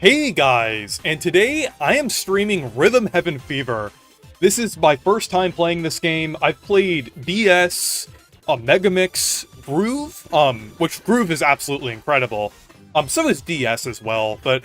Hey guys, and today I am streaming Rhythm Heaven Fever. This is my first time playing this game. I've played DS, Megamix, Groove, which Groove is absolutely incredible. So is DS as well, but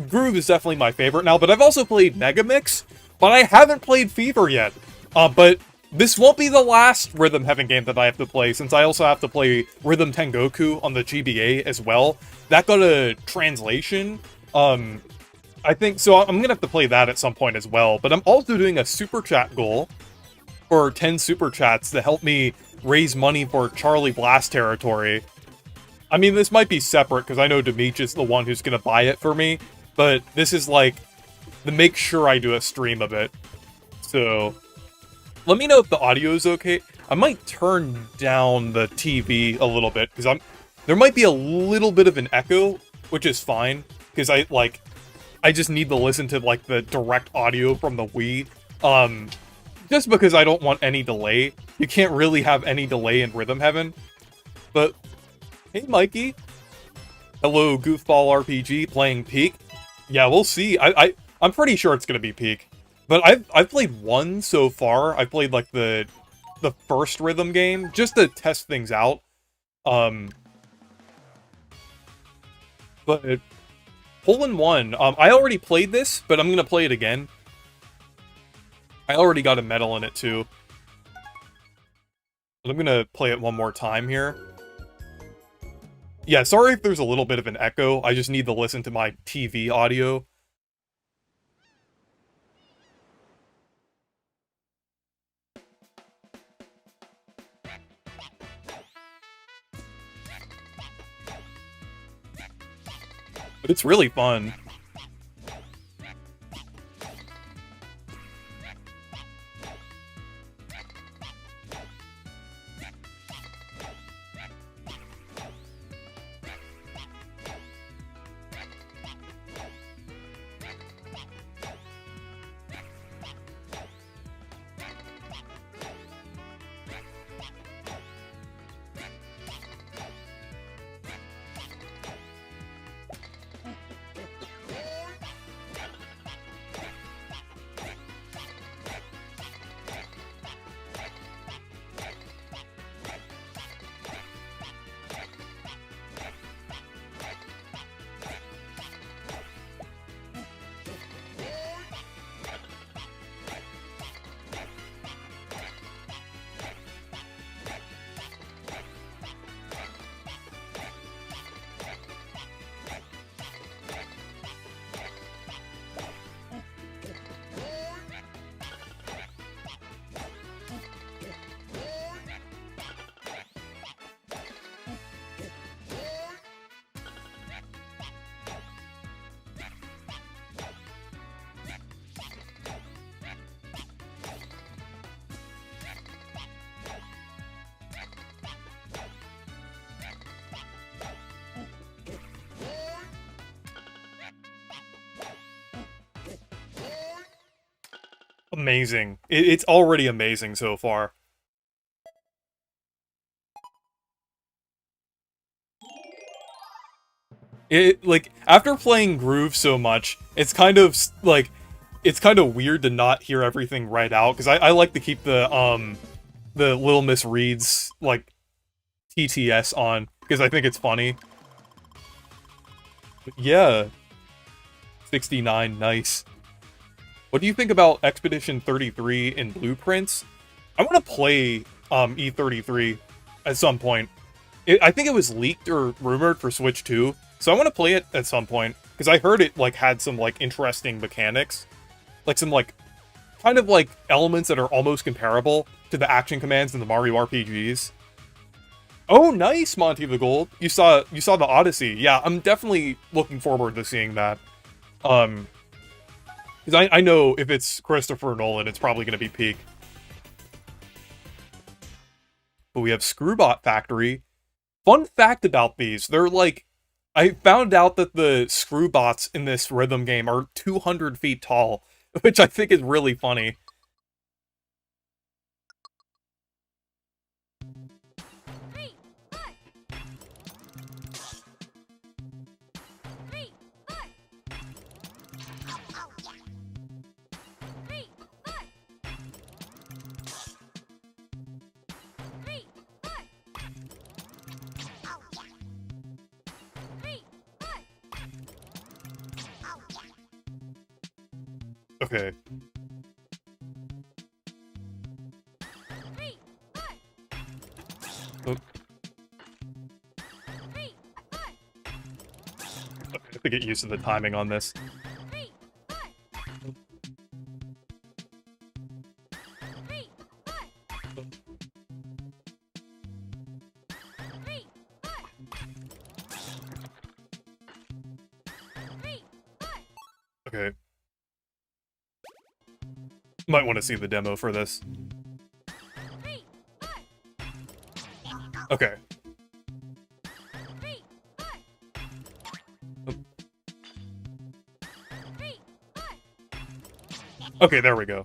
Groove is definitely my favorite now, but I've also played Megamix, but I haven't played Fever yet. But this won't be the last Rhythm Heaven game that I have to play, since I also have to play Rhythm Tengoku on the GBA as well. That got a translation. I think, so I'm gonna have to play that at some point as well, but I'm also doing a super chat goal for 10 super chats to help me raise money for Charlie Blast territory. I mean, this might be separate, because I know Demeech is the one who's gonna buy it for me, but this is like, to make sure I do a stream of it. So, let me know if the audio is okay. I might turn down the TV a little bit, because there might be a little bit of an echo, which is fine, because I just need to listen to, like, the direct audio from the Wii. Just because I don't want any delay. You can't really have any delay in Rhythm Heaven. But, hey Mikey. Hello, Goofball RPG, playing Peak. Yeah, we'll see. I'm pretty sure it's gonna be Peak. But I've played one so far. I've played, like, the first Rhythm game, just to test things out. But Hole in One. I already played this, but I'm gonna play it again. I already got a medal in it too. But I'm gonna play it one more time here. Yeah, sorry if there's a little bit of an echo. I just need to listen to my TV audio. But it's really fun. Amazing. It's already amazing so far. Like, after playing Groove so much, it's kind of, like, it's kind of weird to not hear everything right out, because I like to keep the Little Miss Reed's, like, TTS on, because I think it's funny. But yeah. 69, nice. What do you think about Expedition 33 in Blueprints? I want to play E33 at some point. I think it was leaked or rumored for Switch 2, so I want to play it at some point, because I heard it, like, had some, like, interesting mechanics. Like, some, like, kind of, like, elements that are almost comparable to the action commands in the Mario RPGs. Oh, nice, Monty the Gold! You saw the Odyssey. Yeah, I'm definitely looking forward to seeing that. Because I know if it's Christopher Nolan, it's probably going to be Peak. But we have Screwbot Factory. Fun fact about these, they're like... I found out that the Screwbots in this rhythm game are 200 feet tall, which I think is really funny. Okay. Oh. Okay, I have to get used to the timing on this. Okay. Might want to see the demo for this. Okay. Okay, there we go.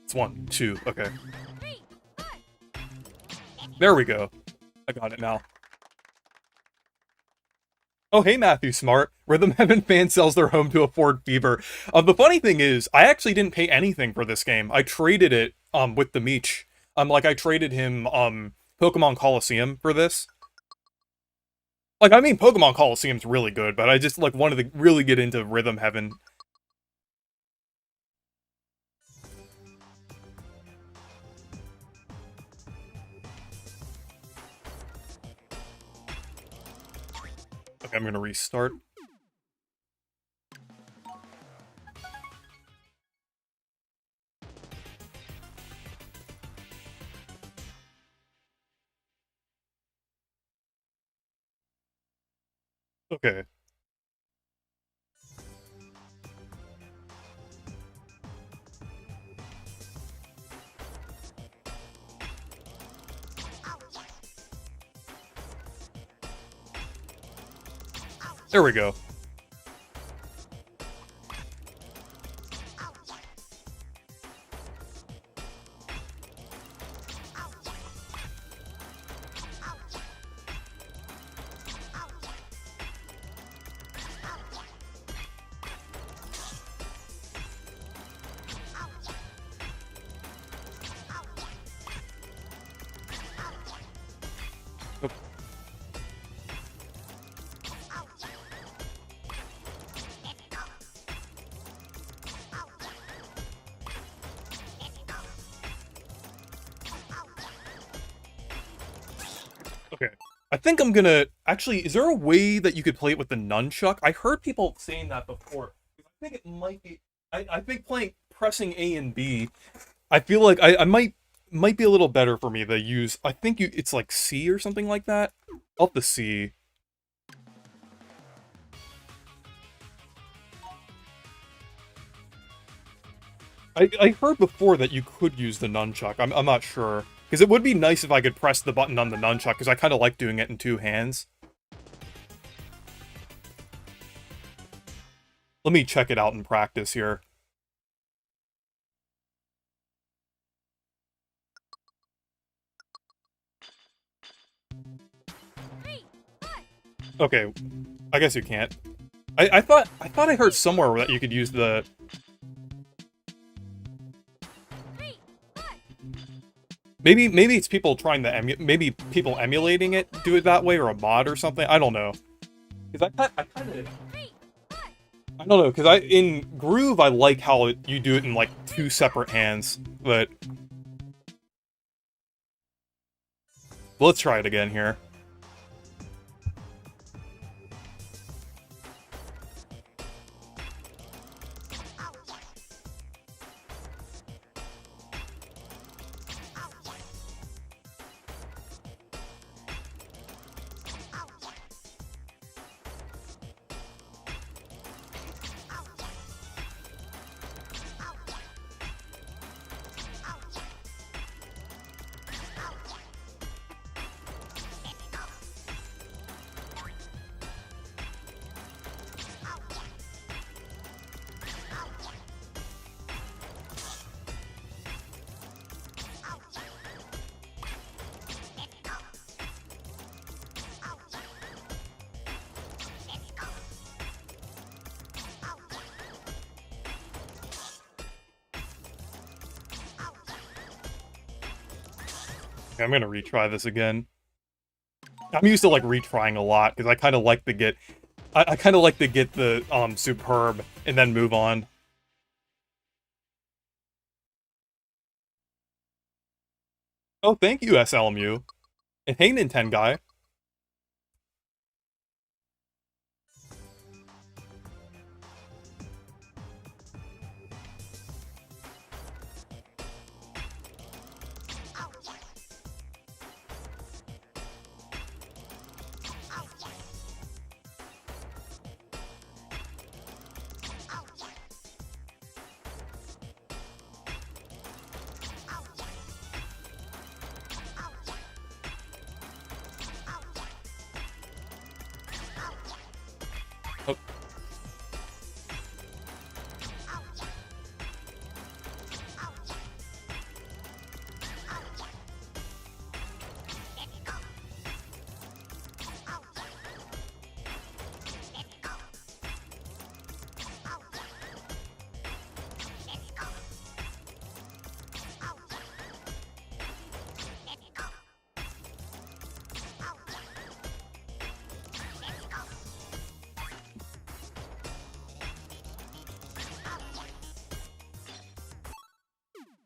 It's 1, 2, okay. There we go. I got it now. Oh, hey, Matthew Smart. Rhythm Heaven fan sells their home to afford Fever. The funny thing is, I actually didn't pay anything for this game. I traded it, with the Meech. Like, I traded him, Pokemon Coliseum for this. Like, I mean, Pokemon Coliseum's really good, but I just, like, wanted to really get into Rhythm Heaven. Okay, I'm gonna restart. Okay. There we go. Oh. Okay. I think I'm gonna... Actually, is there a way that you could play it with the nunchuck? I heard people saying that before. I think it might be... I think pressing A and B, I feel like I might be a little better for me to use... I think it's like C or something like that. I'll have to see. I heard before that you could use the nunchuck. I'm not sure. Because it would be nice if I could press the button on the nunchuck, because I kind of like doing it in 2 hands. Let me check it out in practice here. Okay, I guess you can't. I thought I heard somewhere that you could use the... Maybe it's people trying to maybe people emulating it do it that way, or a mod or something. I don't know. Because I kind of... I don't know, because in Groove, I like how you do it in, like, 2 separate hands, but... Let's try it again here. I'm gonna retry this again. I'm used to, like, retrying a lot, because I kind of like to get... I kind of like to get the superb and then move on. Oh, thank you, SLMU. And hey, Nintendo guy. Oh,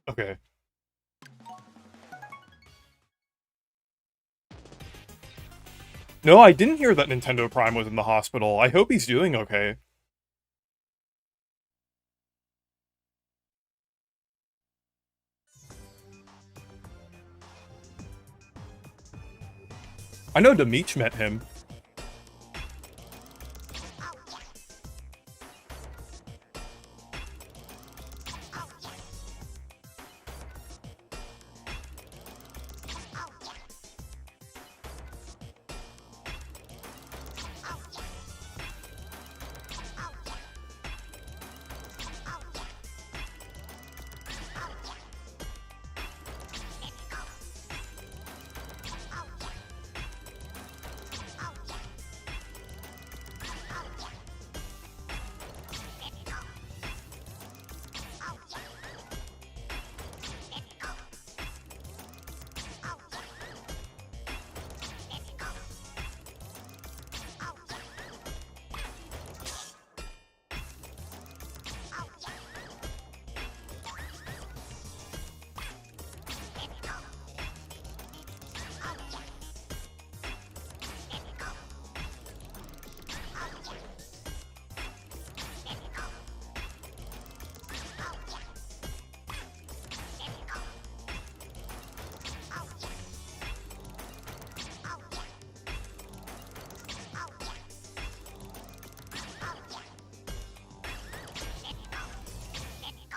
okay. No, I didn't hear that Nintendo Prime was in the hospital. I hope he's doing okay. I know Demeech met him.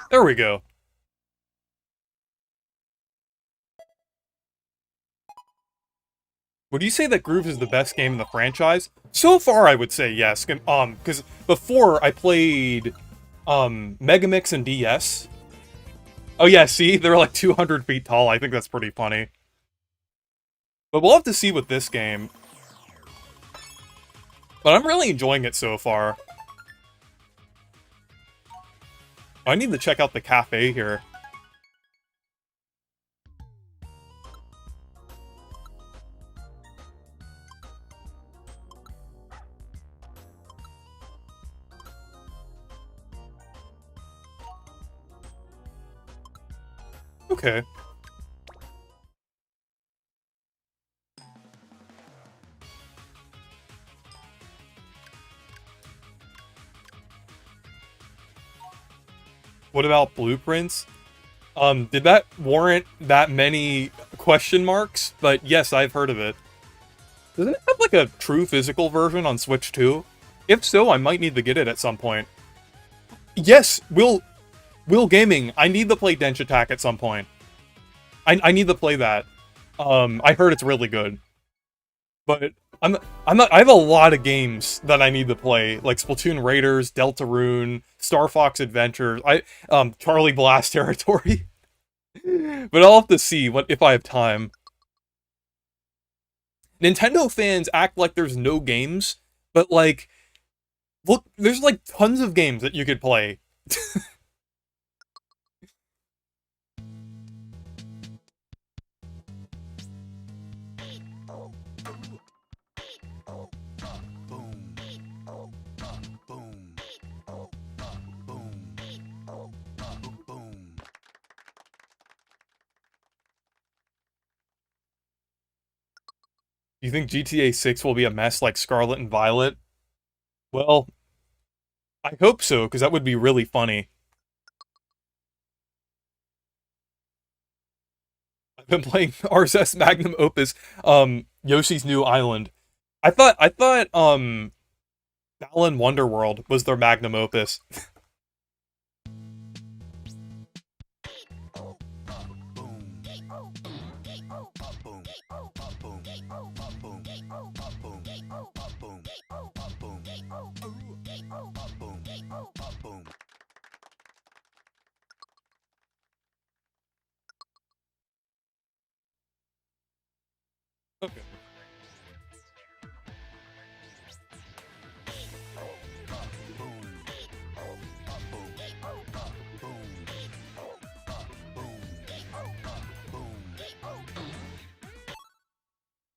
There we go. Would you say that Groove is the best game in the franchise? So far, I would say yes. Because before I played, Megamix and DS. Oh yeah, see? They're like 200 feet tall. I think that's pretty funny. But we'll have to see with this game. But I'm really enjoying it so far. I need to check out the cafe here. Okay. What about blueprints? Did that warrant that many question marks? But yes, I've heard of it. Doesn't it have like a true physical version on Switch too? If so, I might need to get it at some point. Yes, Will Gaming, I need to play Dench Attack at some point. I need to play that. I heard it's really good. But I'm not I have a lot of games that I need to play, like Splatoon Raiders, Deltarune, Star Fox Adventures, Charlie Blast Territory. But I'll have to see what if I have time. Nintendo fans act like there's no games, but like look, there's like tons of games that you could play. Do you think GTA 6 will be a mess like Scarlet and Violet? Well, I hope so, because that would be really funny. I've been playing RSS Magnum Opus, Yoshi's New Island. I thought Balan Wonderworld was their Magnum Opus. Okay.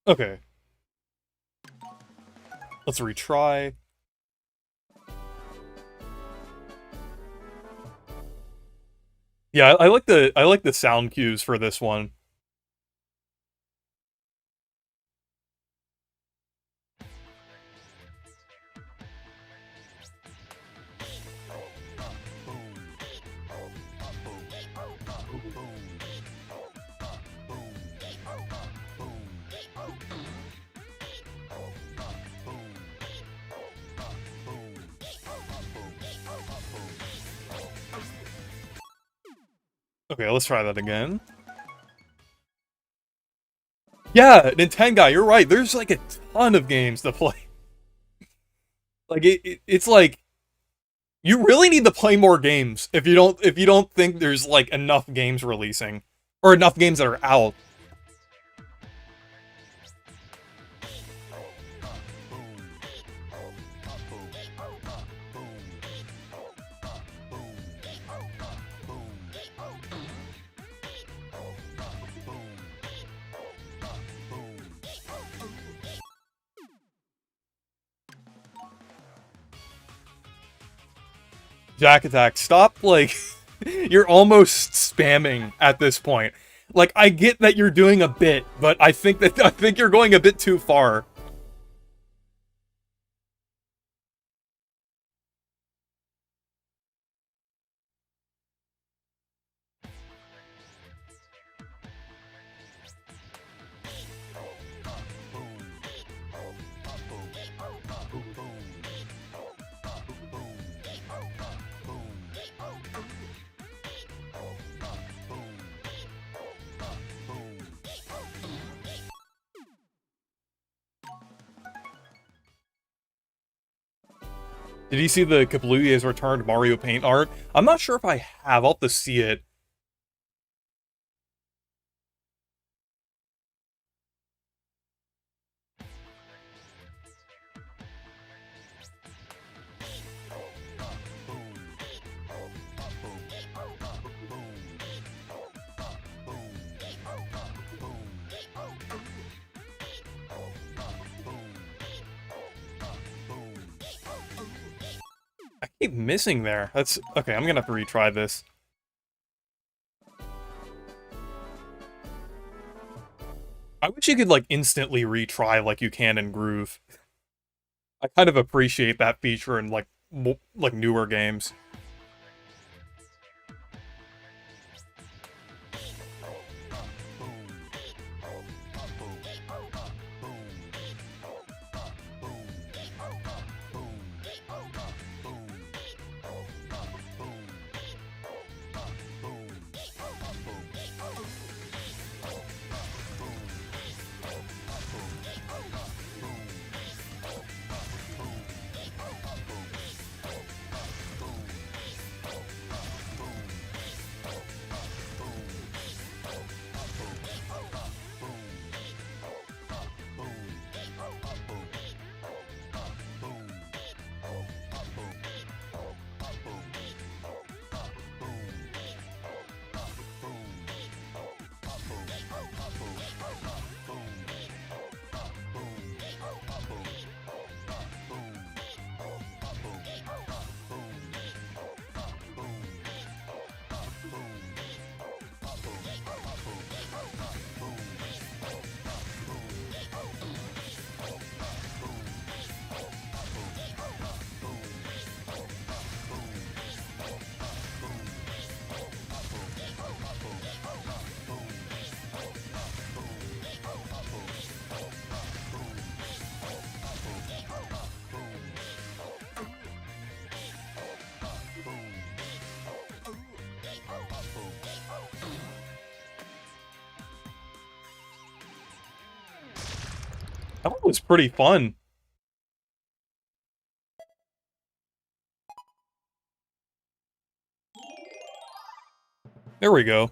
Okay. Let's retry. Yeah, I like the sound cues for this one. Okay, let's try that again. Yeah, Nintendo, you're right. There's like a ton of games to play. Like it's like you really need to play more games if you don't think there's like enough games releasing or enough games that are out. Jack Attack, stop, like, you're almost spamming at this point. Like, I get that you're doing a bit, but I think you're going a bit too far. Did you see the Kablooey returned Mario Paint art? I'm not sure if I have. I'll have to see it. I keep missing there. That's okay. I'm gonna have to retry this. I wish you could like instantly retry like you can in Groove. I kind of appreciate that feature in like like newer games. That one was pretty fun. There we go.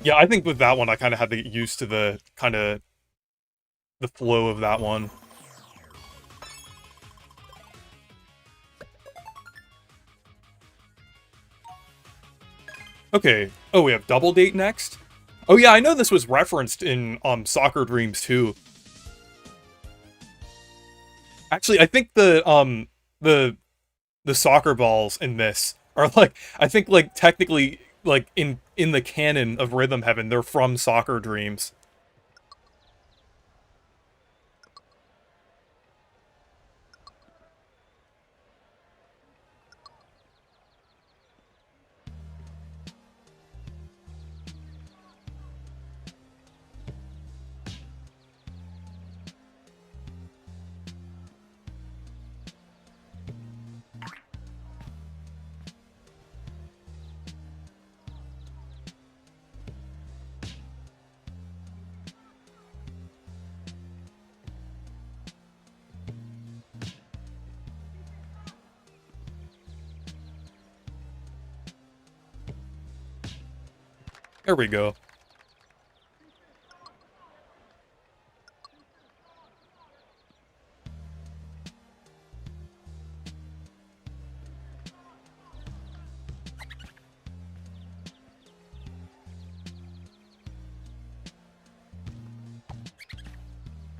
Yeah, I think with that one, I kind of had to get used to the the flow of that one. Okay. Oh, we have Double Date next? Oh yeah, I know this was referenced in Soccer Dreams too. Actually, I think the the soccer balls in this are like, I think like technically like in the canon of Rhythm Heaven, they're from Soccer Dreams. There we go.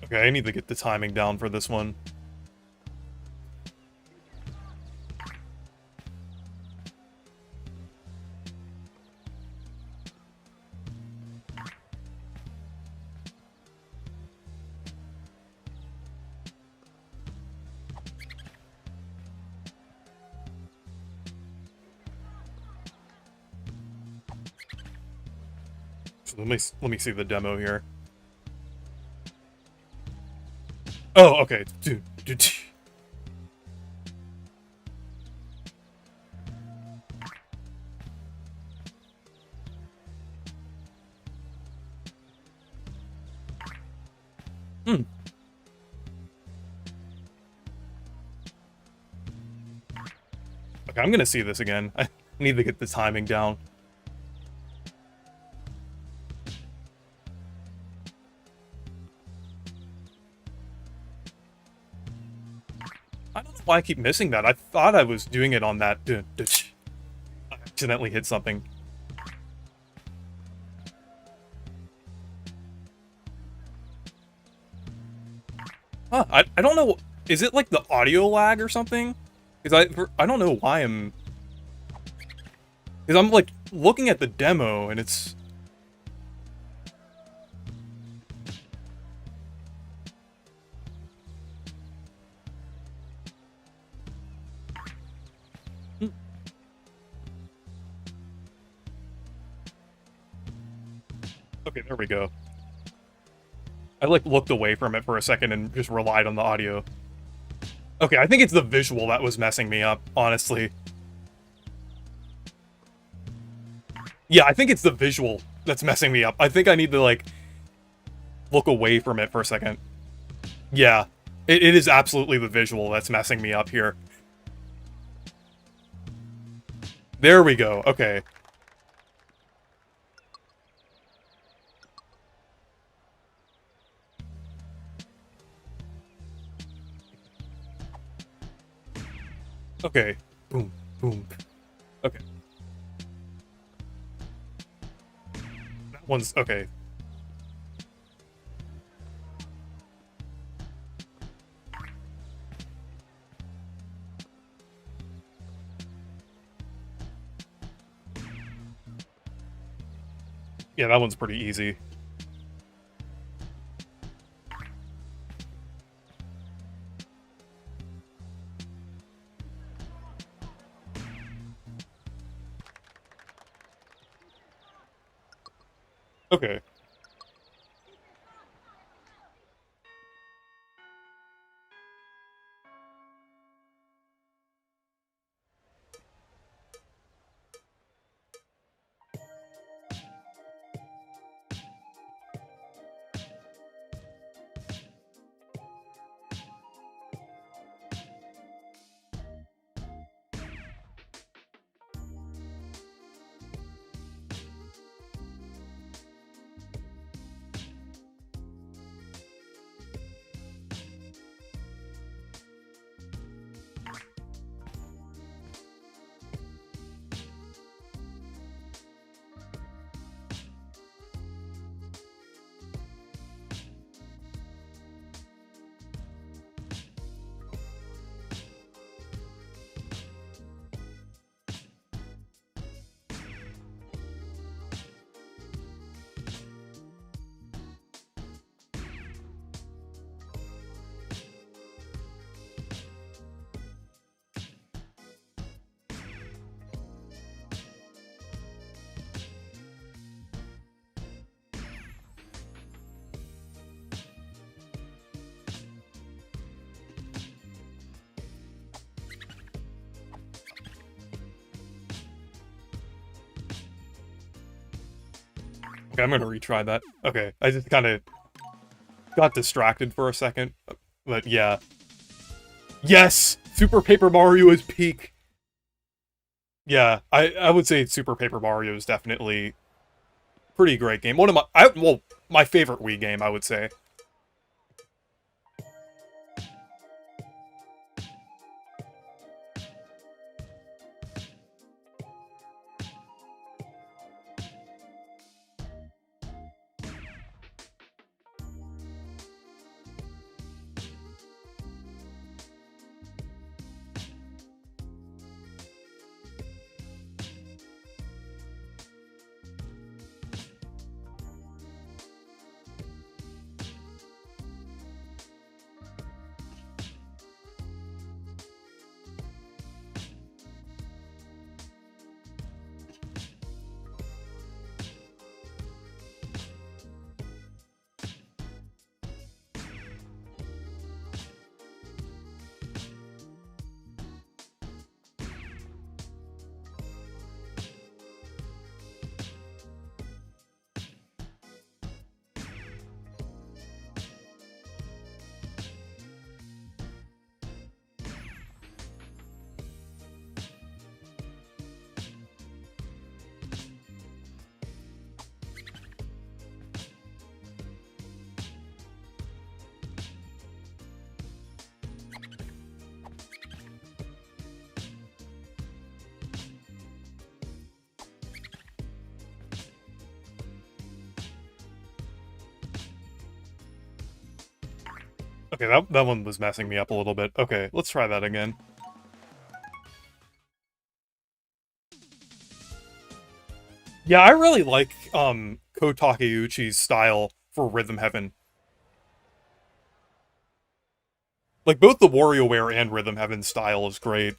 Okay, I need to get the timing down for this one. So let me see the demo here. Oh, okay. Dude. Hmm. Okay, I'm gonna see this again. I need to get the timing down. I don't know why I keep missing that. I thought I was doing it on that. I accidentally hit something. Huh, I don't know. Is it like the audio lag or something? Because I don't know why I'm... Because I'm like looking at the demo and it's... Hmm. Okay, there we go. I like looked away from it for a second and just relied on the audio. Okay, I think it's the visual that was messing me up, honestly. Yeah, I think it's the visual that's messing me up. I think I need to, like, look away from it for a second. Yeah, it is absolutely the visual that's messing me up here. There we go, okay. Okay, boom, boom. Okay. That one's, okay. Yeah, that one's pretty easy. Okay. Okay, I'm gonna retry that. Okay, I just kind of got distracted for a second. But yeah. Yes! Super Paper Mario is peak. Yeah, I would say Super Paper Mario is definitely pretty great game. One of well, my favorite Wii game, I would say. Okay, that one was messing me up a little bit. Okay, let's try that again. Yeah, I really like Ko Takeuchi's style for Rhythm Heaven. Like both the WarioWare and Rhythm Heaven style is great.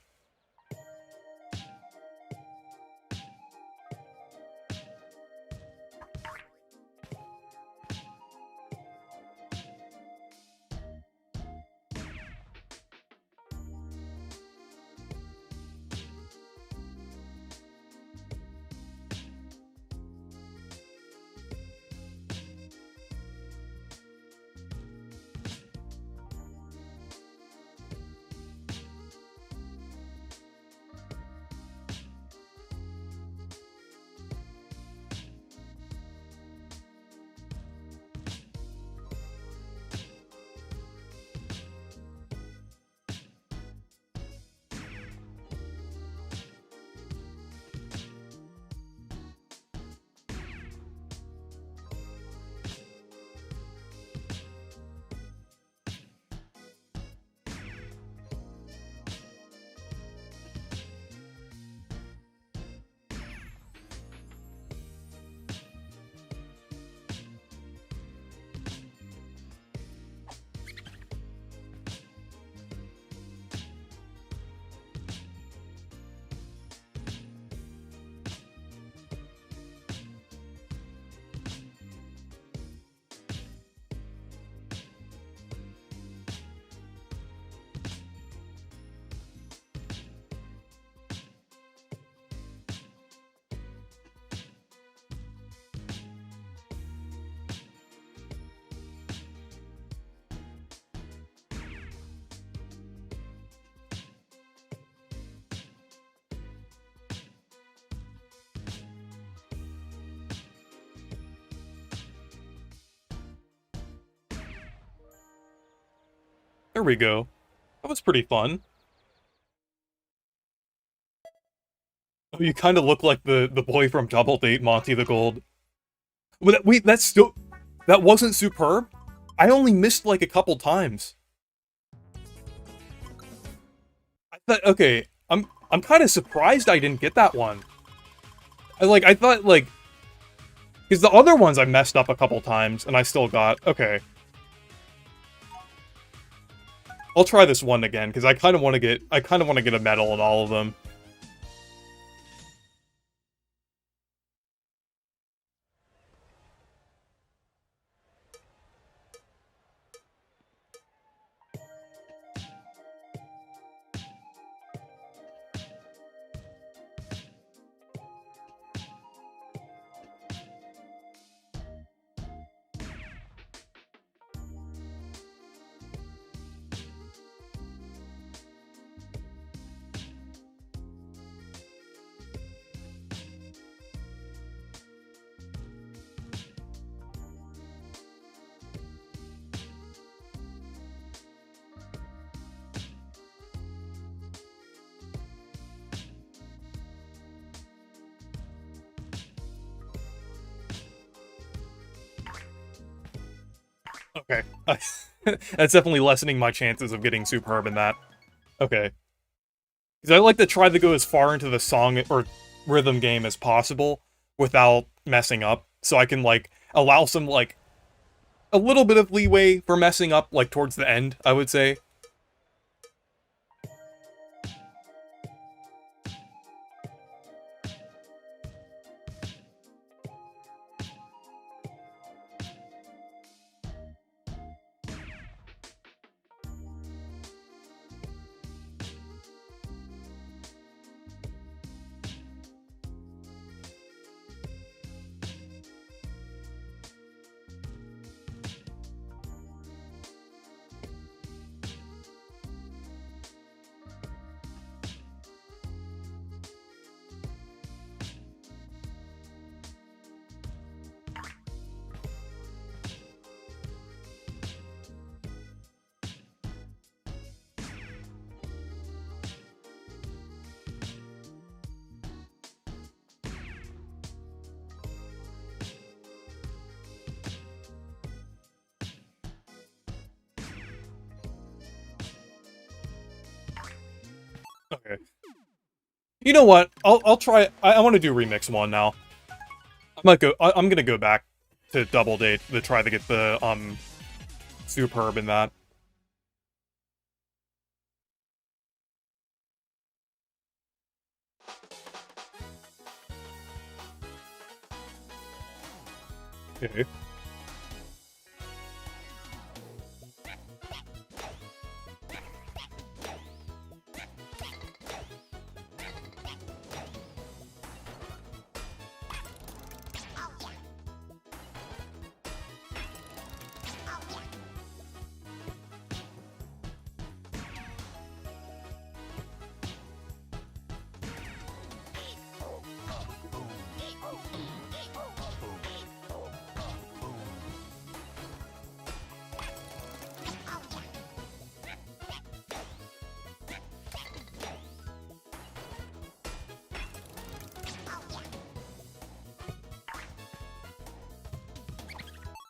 There we go. That was pretty fun. Oh, you kind of look like the boy from Double Date, Monty the Gold. Wait, that's still... That wasn't superb? I only missed like a couple times. I thought, okay, I'm kind of surprised I didn't get that one. I thought, like... Because the other ones I messed up a couple times, and I still got... Okay. I'll try this one again, because I kind of want to get a medal in all of them. Okay. That's definitely lessening my chances of getting superb in that. Okay. Because I like to try to go as far into the song or rhythm game as possible without messing up. So I can, like, allow some, like, a little bit of leeway for messing up, like, towards the end, I would say. Okay. You know what? I'll try. I want to do remix one now. I'm gonna go back to Double Date to try to get the superb in that. Okay.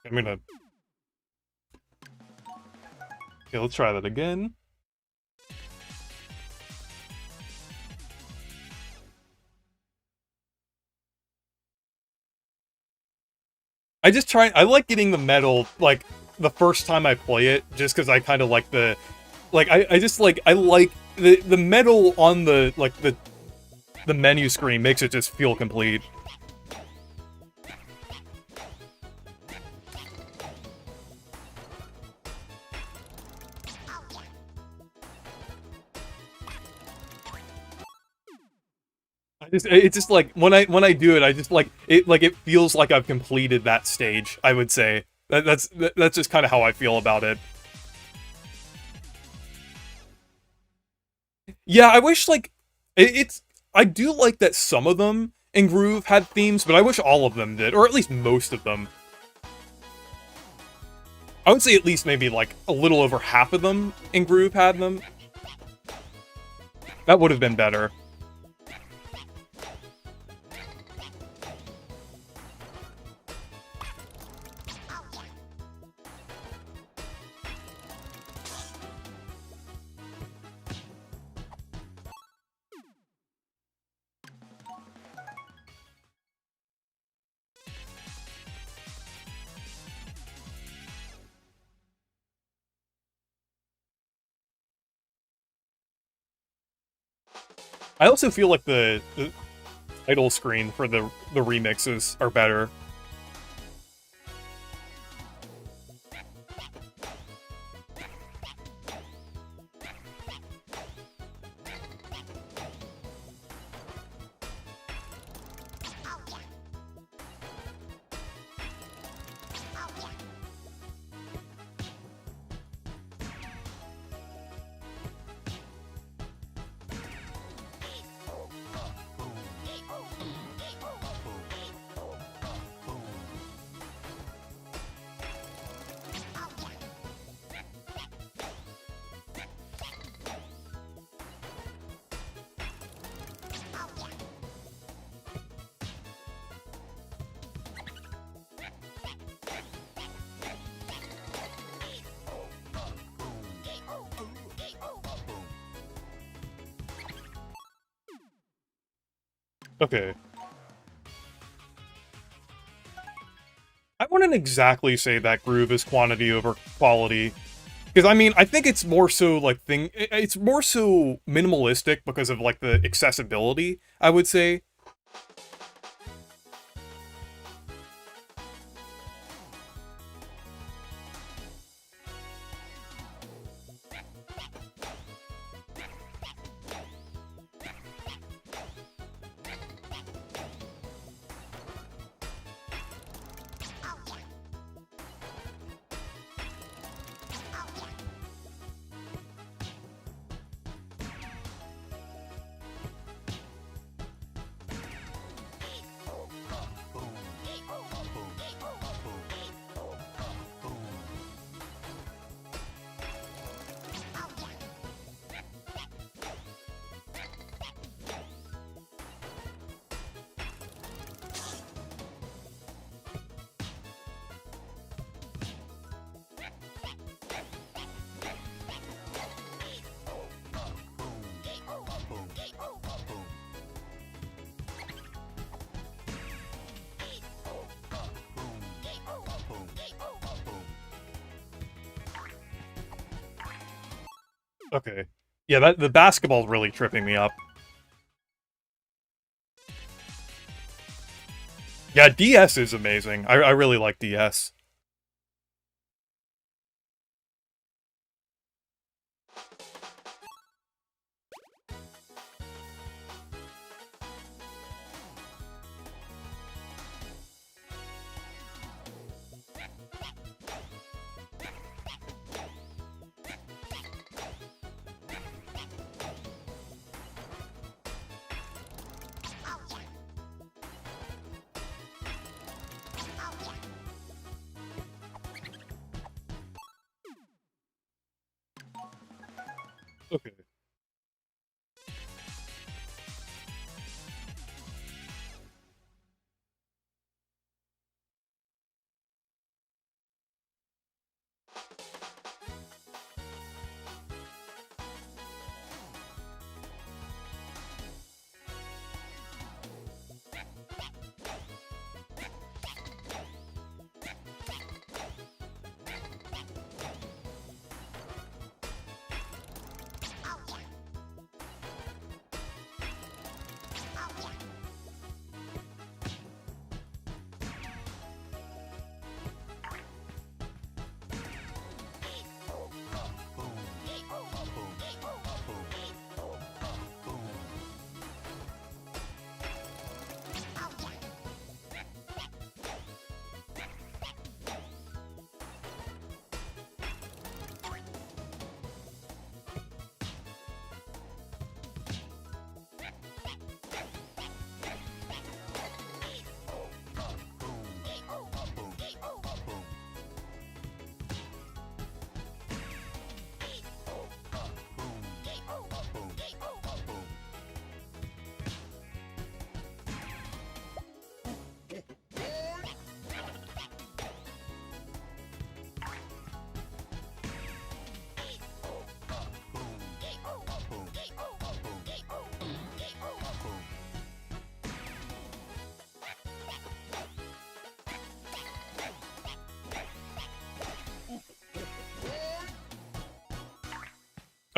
I'm gonna... Okay, let's try that again. I like getting the medal, like, the first time I play it, just because I kind of like the... Like, I like the medal on the, like, the menu screen makes it just feel complete. It's just like when I do it, I just like it feels like I've completed that stage. I would say that's just kind of how I feel about it. Yeah, I wish like it's I do like that some of them in Groove had themes, but I wish all of them did, or at least most of them. I would say at least maybe like a little over half of them in Groove had them. That would have been better. I also feel like the title screen for the remixes are better. Okay. I wouldn't exactly say that Groove is quantity over quality. Because, I mean, I think it's more so, like, it's more so minimalistic because of, like, the accessibility, I would say. Okay. Yeah, the basketball's really tripping me up. Yeah, DS is amazing. I really like DS. Okay.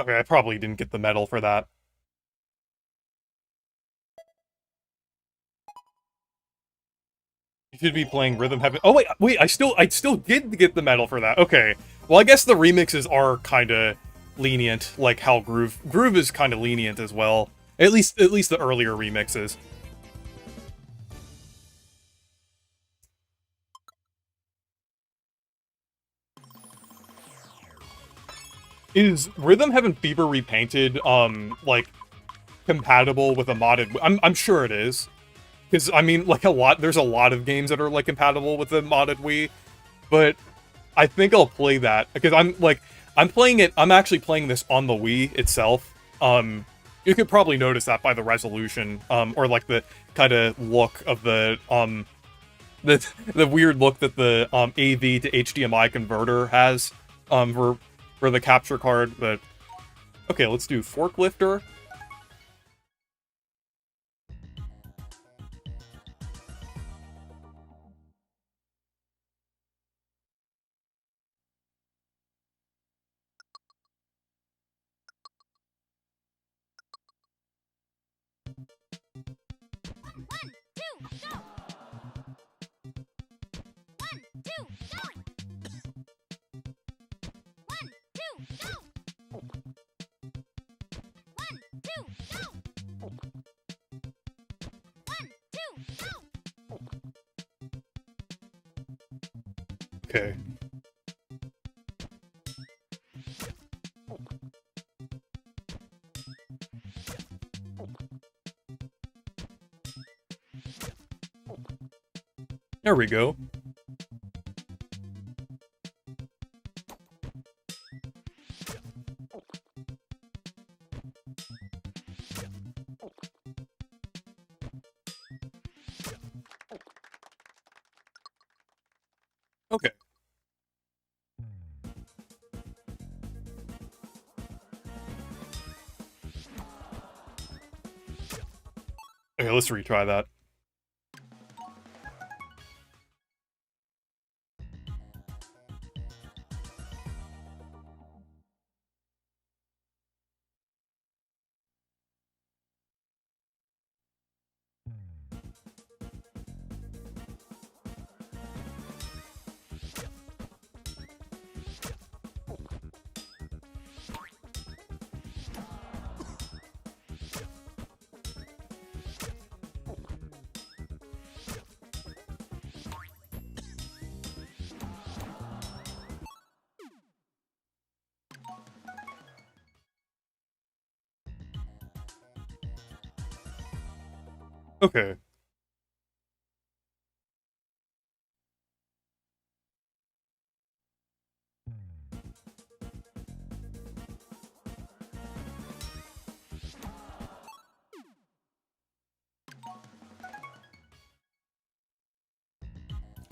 Okay, I probably didn't get the medal for that. You should be playing Rhythm Heaven. Oh wait, I still did get the medal for that. Okay. Well, I guess the remixes are kind of lenient, like how Groove is kind of lenient as well. At least the earlier remixes. Is Rhythm Heaven Fever Repainted like compatible with a modded? I'm sure it is. Because, I mean, like, there's a lot of games that are, like, compatible with the modded Wii, but I think I'll play that, because I'm actually playing this on the Wii itself. You could probably notice that by the resolution, or, like, the kind of look of the weird look that the, AV to HDMI converter has, for the capture card, but, okay, let's do Forklifter. Okay. There we go. Okay. Okay, let's retry that. Okay.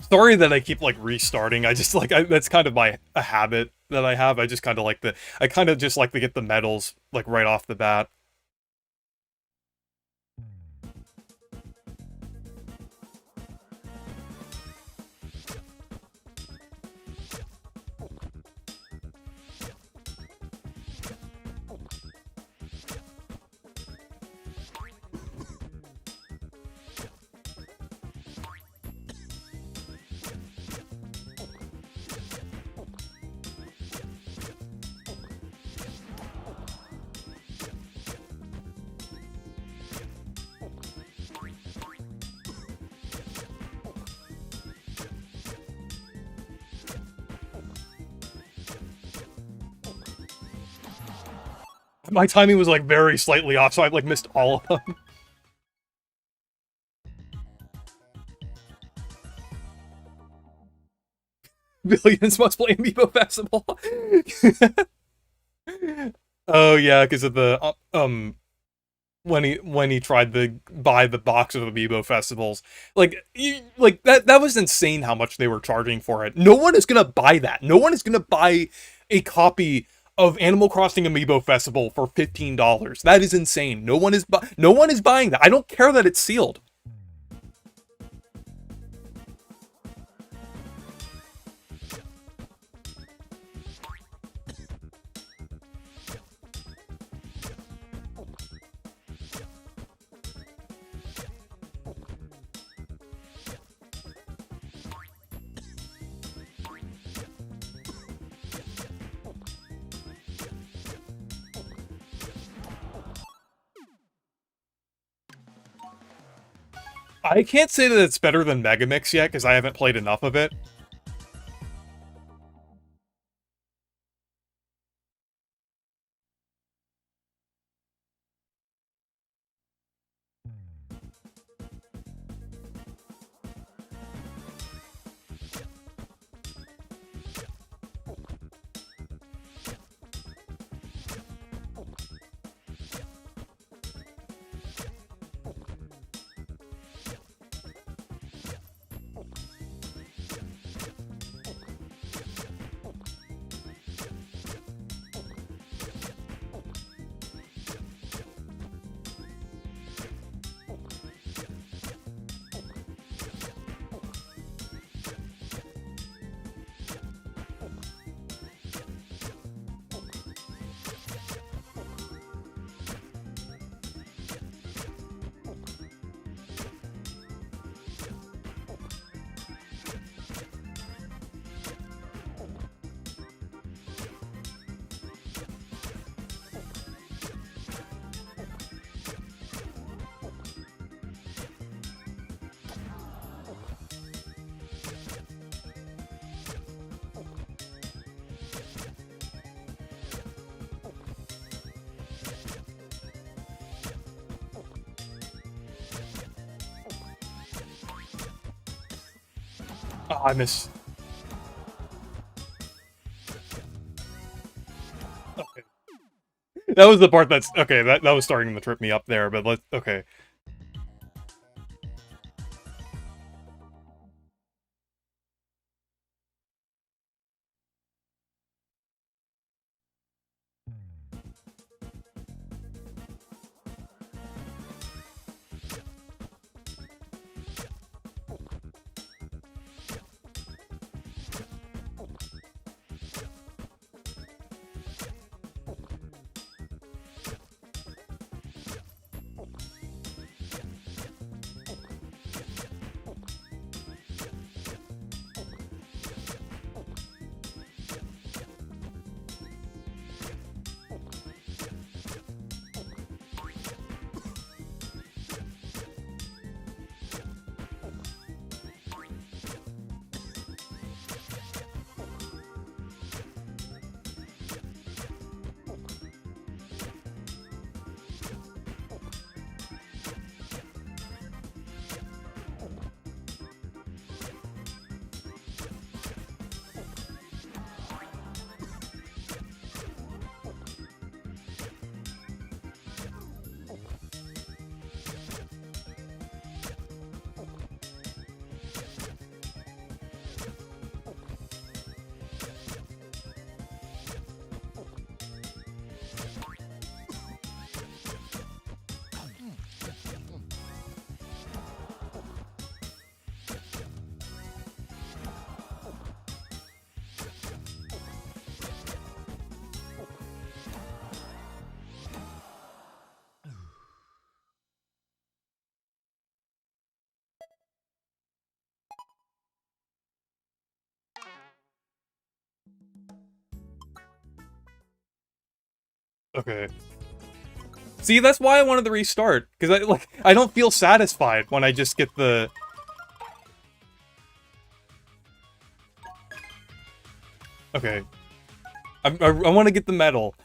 Sorry that I keep, like, restarting. I just, like, that's kind of a habit that I have. I just kind of like I kind of just like to get the medals, like, right off the bat. My timing was, like, very slightly off, so I, like, missed all of them. Billions must play Amiibo Festival. Oh yeah, because of the when he tried to buy the box of Amiibo festivals, like that was insane how much they were charging for it. No one is gonna buy that. No one is gonna buy a copy of Animal Crossing Amiibo Festival for $15. That is insane. No one is buying that. I don't care that it's sealed. I can't say that it's better than Megamix yet, because I haven't played enough of it. Oh, I miss. Okay. That was the part that's okay. That was starting to trip me up there, but let's okay. Okay. See, that's why I wanted to restart because I don't feel satisfied when I just get the. Okay. I want to get the medal.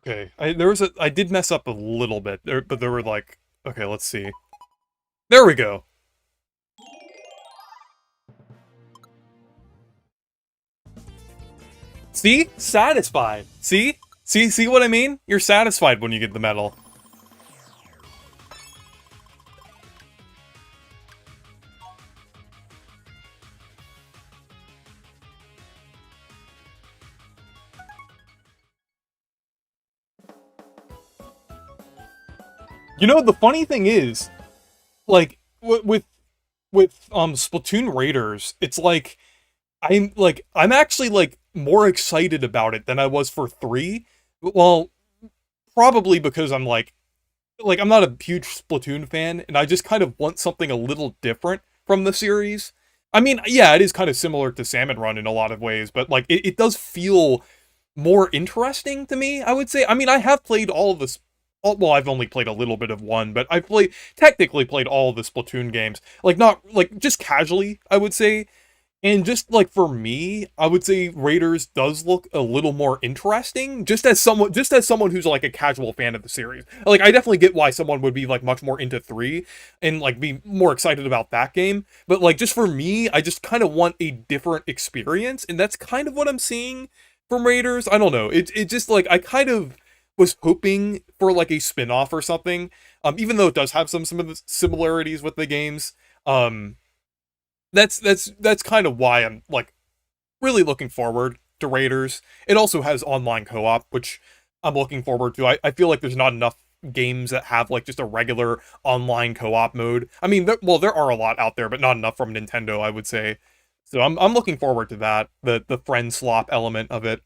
Okay, I did mess up a little bit, but there were like, okay, let's see. There we go. See? Satisfied. See? See what I mean? You're satisfied when you get the medal. You know, the funny thing is, like, with Splatoon Raiders, it's like, I'm actually, like, more excited about it than I was for 3. Well, probably because I'm not a huge Splatoon fan, and I just kind of want something a little different from the series. I mean, yeah, it is kind of similar to Salmon Run in a lot of ways, but like it does feel more interesting to me, I would say. I mean, I have played all of this. Well, I've only played a little bit of one, but I've technically played all of the Splatoon games. Like, not, like, just casually, I would say. And just, like, for me, I would say Raiders does look a little more interesting, just as someone who's, like, a casual fan of the series. Like, I definitely get why someone would be, like, much more into 3, and, like, be more excited about that game. But, like, just for me, I just kind of want a different experience, and that's kind of what I'm seeing from Raiders. I don't know. It just, like, I kind of was hoping for, like, a spin-off or something, even though it does have some of the similarities with the games. Um, that's kind of why I'm, like, really looking forward to Raiders. It also has online co-op, which I'm looking forward to. I feel like there's not enough games that have, like, just a regular online co-op mode. I mean, there are a lot out there, but not enough from Nintendo, I would say. So I'm looking forward to that, the friend swap element of it.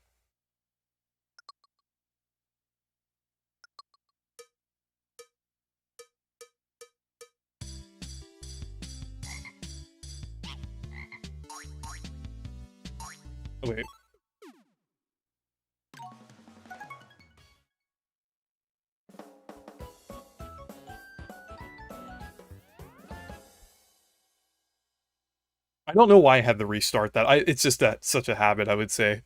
Oh, wait. I don't know why I had to restart that. It's just that such a habit, I would say.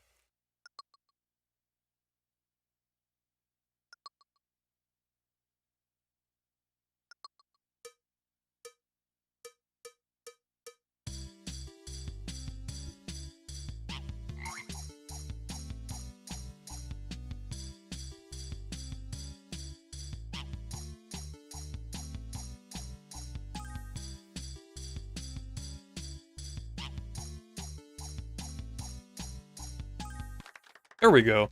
There we go.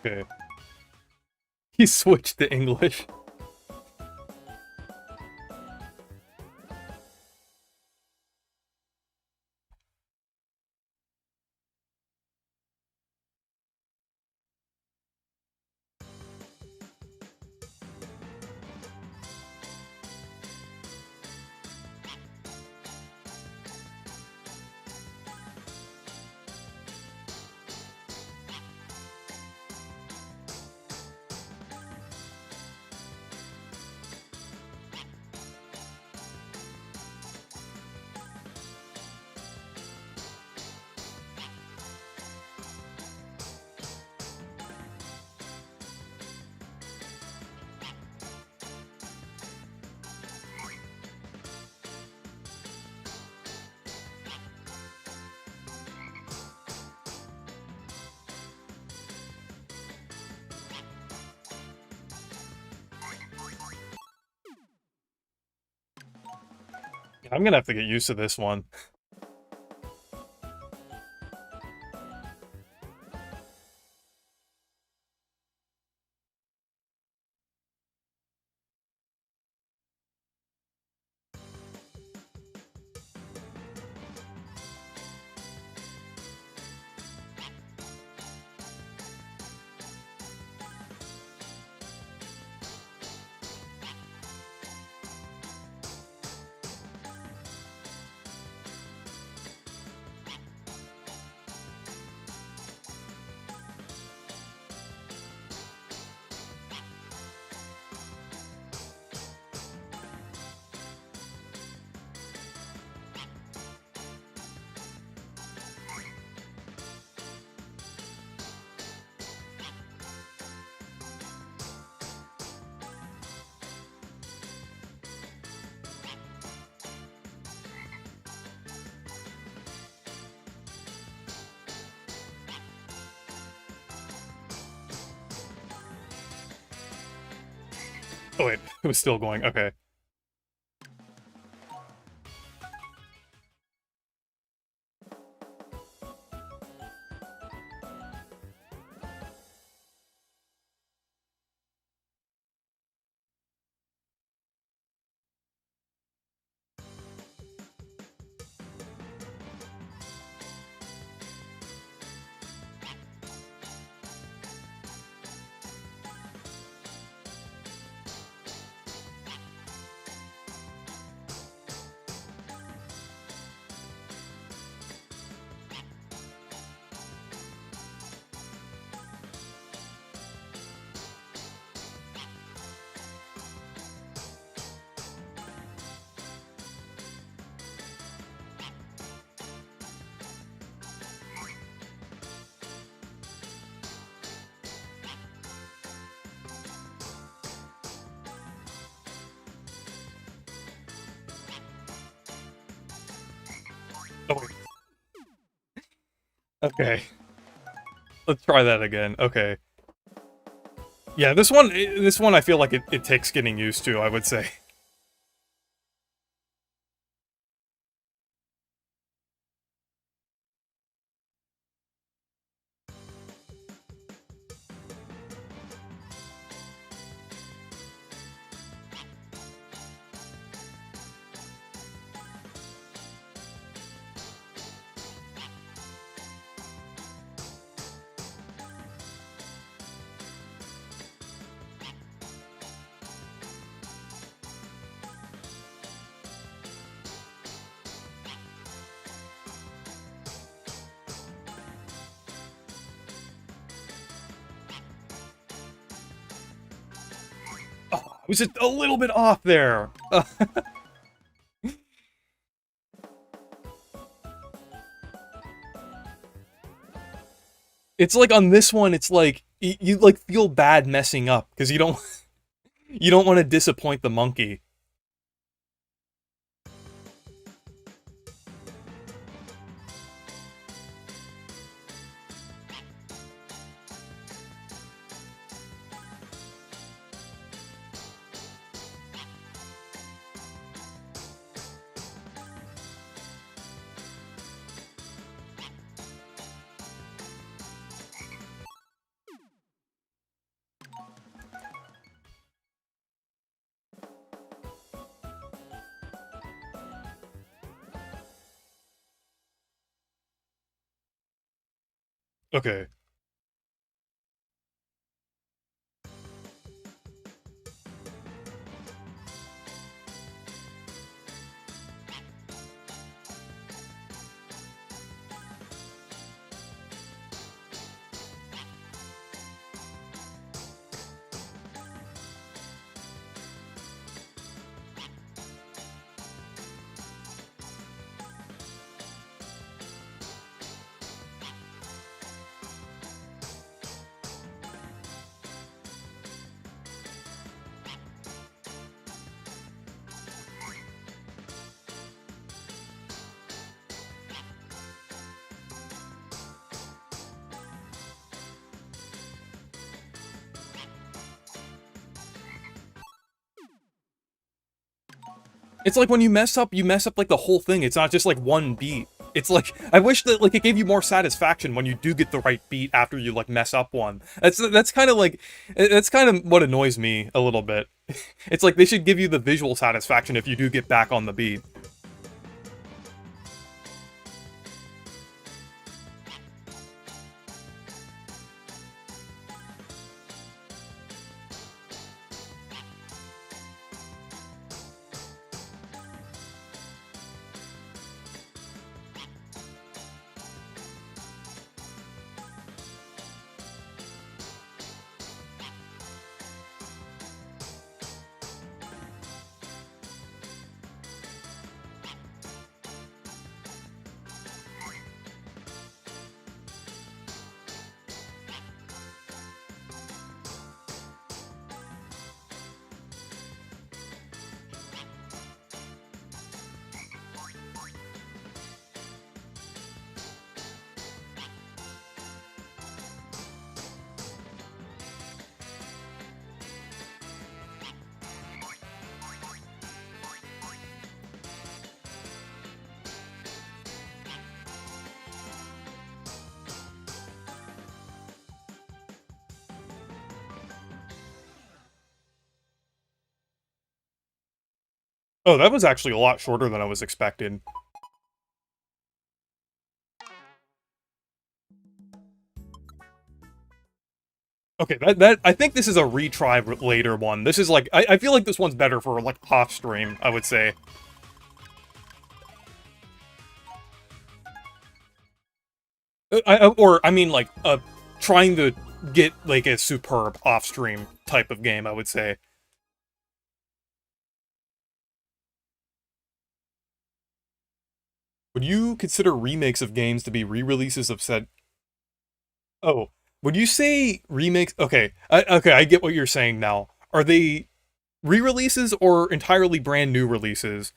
Okay. He switched to English. I'm gonna have to get used to this one. Oh wait, it was still going. Okay. Oh wait. Okay. Let's try that again. Okay. Yeah, this one I feel like it takes getting used to, I would say. Oh, I was just a little bit off there. It's like on this one, it's like you like feel bad messing up because you don't you don't want to disappoint the monkey. Okay. It's like when you mess up like the whole thing. It's not just like one beat. It's like I wish that like it gave you more satisfaction when you do get the right beat after you like mess up one. That's kind of like that's kind of what annoys me a little bit. It's like they should give you the visual satisfaction if you do get back on the beat. Oh, that was actually a lot shorter than I was expecting. Okay, that I think this is a retry later one. This is like I feel like this one's better for like off stream, I would say. Or I mean like trying to get like a superb off stream type of game, I would say. Would you consider remakes of games to be re-releases of said? Oh, would you say remakes? Okay, okay, I get what you're saying now. Are they re-releases or entirely brand new releases?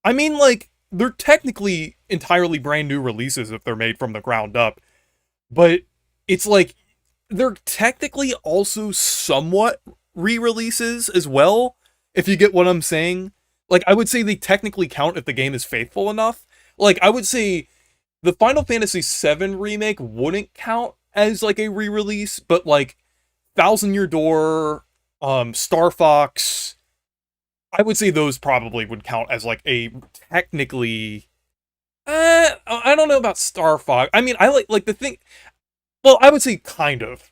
I mean, like, they're technically entirely brand new releases if they're made from the ground up, but it's like they're technically also somewhat re-releases as well, if you get what I'm saying. Like, I would say they technically count if the game is faithful enough. Like, I would say the Final Fantasy VII remake wouldn't count as like a re-release, but like Thousand Year Door, Star Fox, I would say those probably would count as like a technically. I don't know about Star Fox. I mean, I like the thing. Well, I would say kind of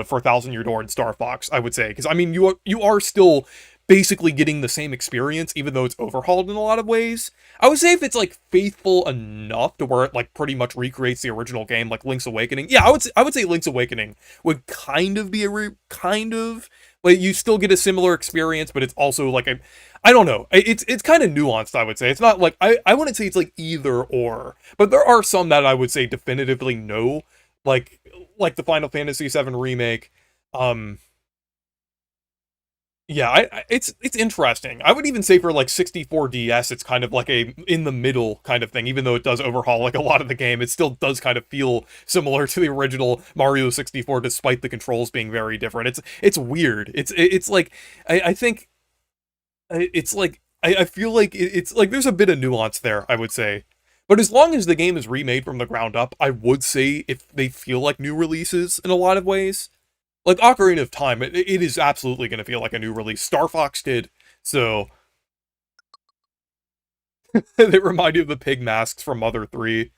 for Thousand Year Door and Star Fox. I would say because I mean you are still basically getting the same experience, even though it's overhauled in a lot of ways. I would say if it's like faithful enough to where it like pretty much recreates the original game, like Link's Awakening. Yeah, I would say Link's Awakening would kind of be kind of like you still get a similar experience, but it's also like a I don't know. It's kind of nuanced, I would say. It's not like I wouldn't say it's like either or, but there are some that I would say definitively no, like the Final Fantasy VII remake. Um, yeah, it's interesting. I would even say for like 64 DS, it's kind of like a in the middle kind of thing. Even though it does overhaul like a lot of the game, it still does kind of feel similar to the original Mario 64, despite the controls being very different. It's weird. It's like I think it's like I feel like it's like there's a bit of nuance there, I would say. But as long as the game is remade from the ground up, I would say if they feel like new releases in a lot of ways. Like Ocarina of Time, it is absolutely going to feel like a new release. Star Fox did, so they remind you of the pig masks from Mother 3.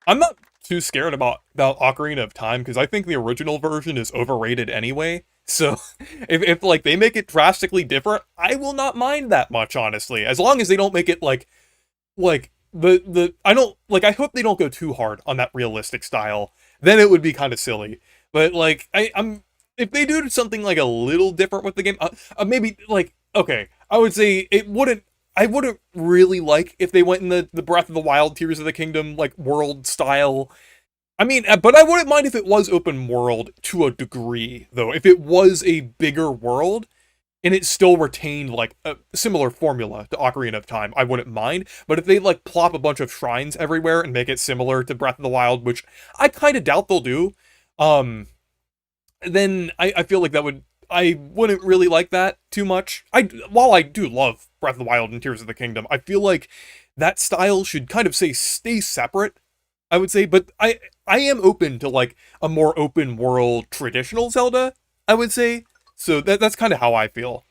I'm not too scared about Ocarina of Time because I think the original version is overrated anyway. So if like they make it drastically different, I will not mind that much, honestly. As long as they don't make it like the I don't like I hope they don't go too hard on that realistic style. Then it would be kind of silly. But like I'm if they do something like a little different with the game, maybe like okay, I would say it wouldn't. I wouldn't really like if they went in the Breath of the Wild Tears of the Kingdom like world style. I mean, but I wouldn't mind if it was open world to a degree, though. If it was a bigger world, and it still retained like a similar formula to Ocarina of Time, I wouldn't mind. But if they like plop a bunch of shrines everywhere and make it similar to Breath of the Wild, which I kind of doubt they'll do, um, then I feel like that would I wouldn't really like that too much. While I do love Breath of the Wild and Tears of the Kingdom, I feel like that style should kind of say stay separate. I would say, but I am open to like a more open world traditional Zelda. I would say so that's kind of how I feel.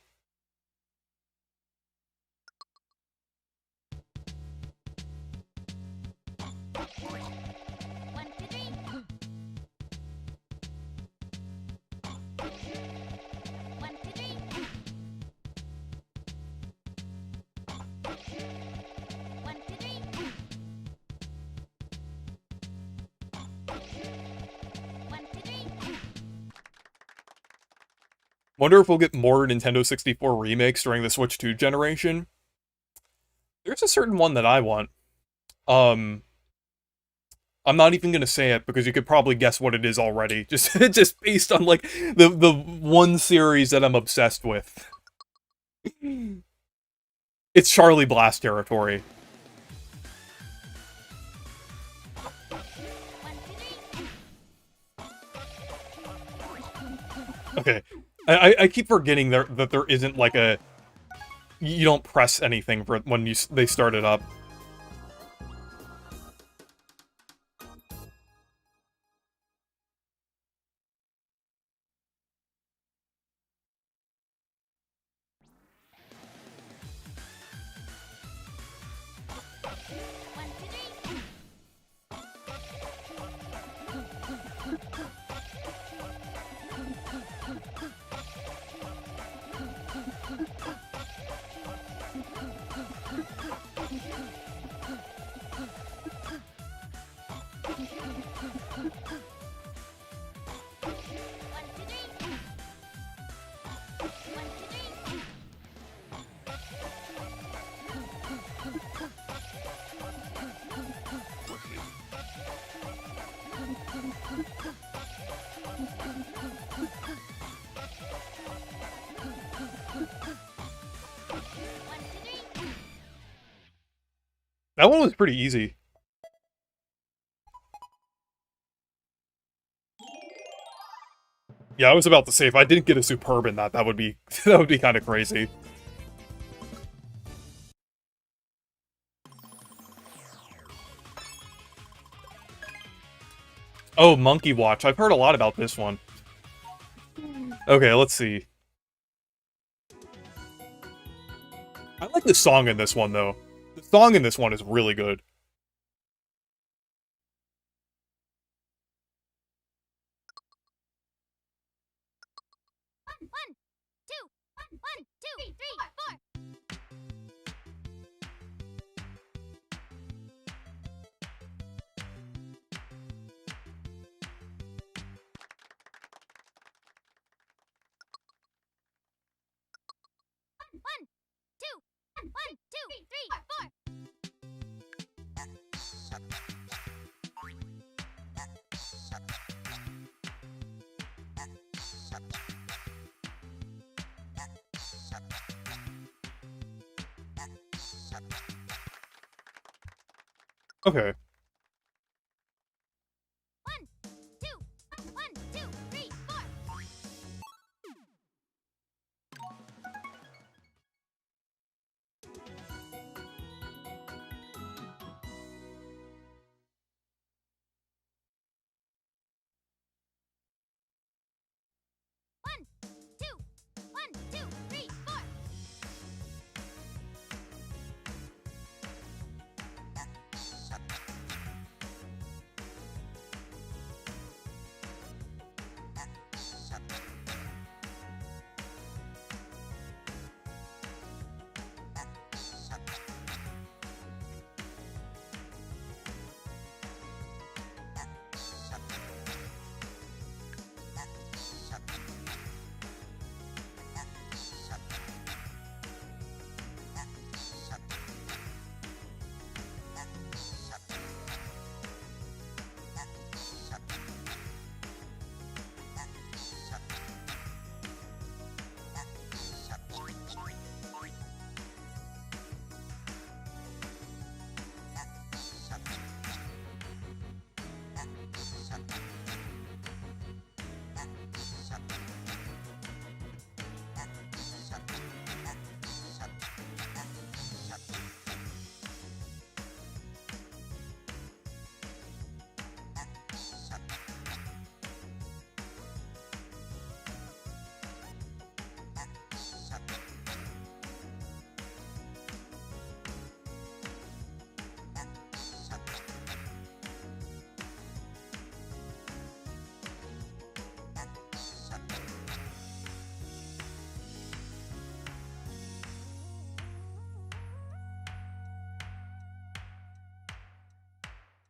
Wonder if we'll get more Nintendo 64 remakes during the Switch 2 generation. There's a certain one that I want. Um, I'm not even gonna say it because you could probably guess what it is already. Just based on like the one series that I'm obsessed with. It's Charlie Blast territory. Okay. I keep forgetting that there isn't like a... You don't press anything for when they start it up. That one was pretty easy. Yeah, I was about to say, if I didn't get a superb in that would be that would be kind of crazy. Oh, Monkey Watch. I've heard a lot about this one. Okay, let's see. I like the song in this one, though. The song in this one is really good. One, two, three, four. One, two, three, four. Okay. One, two, three, four. One, two, three, four.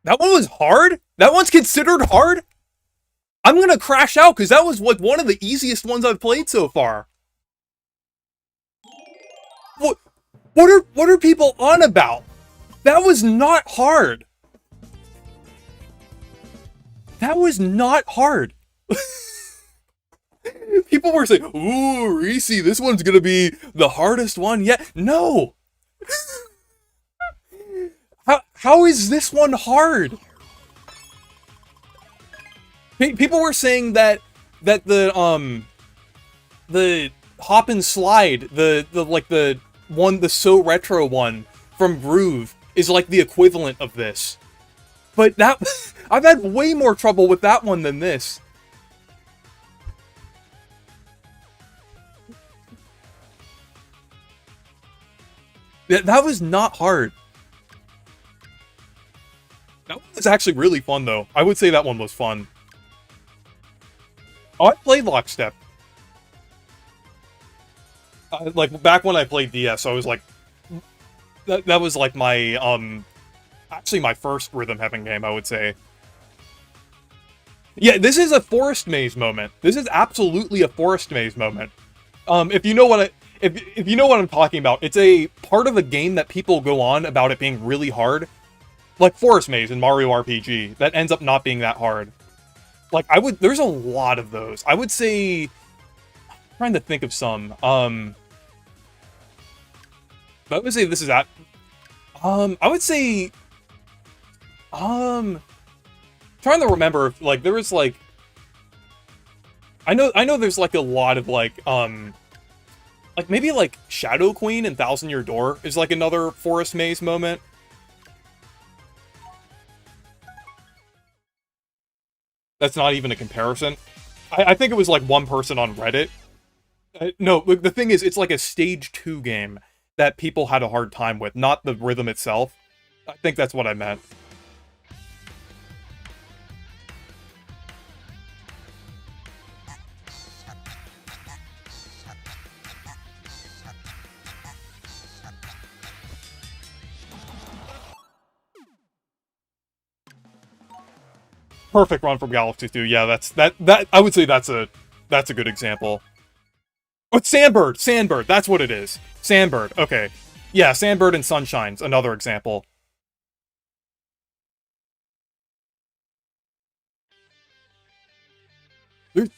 That one was hard? That one's considered hard? I'm gonna crash out, because that was one of the easiest ones I've played so far. What are people on about? That was not hard. That was not hard. People were saying, ooh, Reese, this one's gonna be the hardest one yet. No! How is this one hard? People were saying that the the hop and slide, the So Retro one from Groove is like the equivalent of this. But that I've had way more trouble with that one than this. That was not hard. That one was actually really fun, though. I would say that one was fun. Oh, I played Lockstep. Like, back when I played DS, I was like... That was like my, actually my first Rhythm Heaven game, I would say. Yeah, this is a forest maze moment. This is absolutely a forest maze moment. If you know what if you know what I'm talking about, it's a part of a game that people go on about it being really hard. Like Forest Maze in Mario RPG, that ends up not being that hard. Like, there's a lot of those. I would say, I'm trying to think of some. I would say this is I would say, trying to remember, if, like, there was, like, I know there's, like, a lot of, like, maybe, like, Shadow Queen and Thousand Year Door is, like, another Forest Maze moment. That's not even a comparison. I think it was, like, one person on Reddit. No, the thing is, it's, like, a Stage 2 game that people had a hard time with, not the rhythm itself. I think that's what I meant. Perfect run from Galaxy 2. Yeah, that I would say that's a good example. Oh, it's Sandbird! Sandbird, that's what it is. Sandbird, okay. Yeah, Sandbird and Sunshine's another example. There's...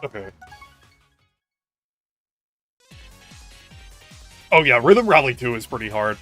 Okay. Oh yeah, Rhythm Rally 2 is pretty hard.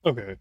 Okay.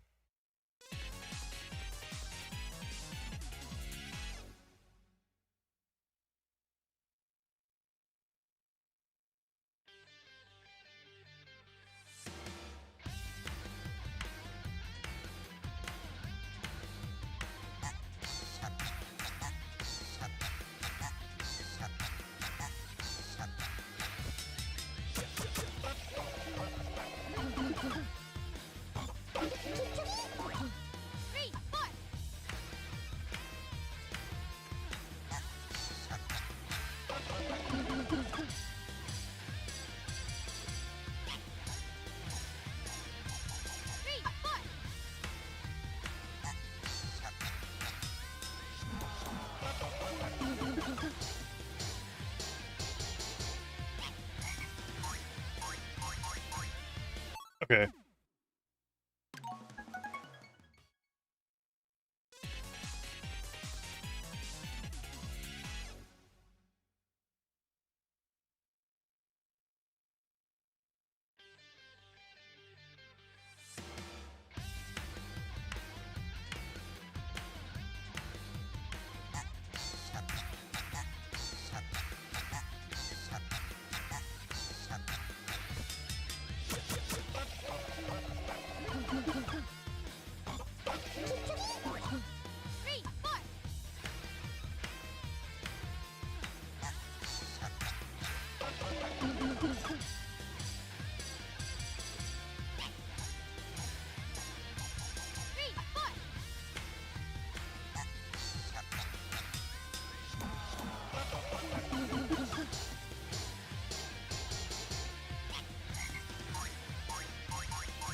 Okay.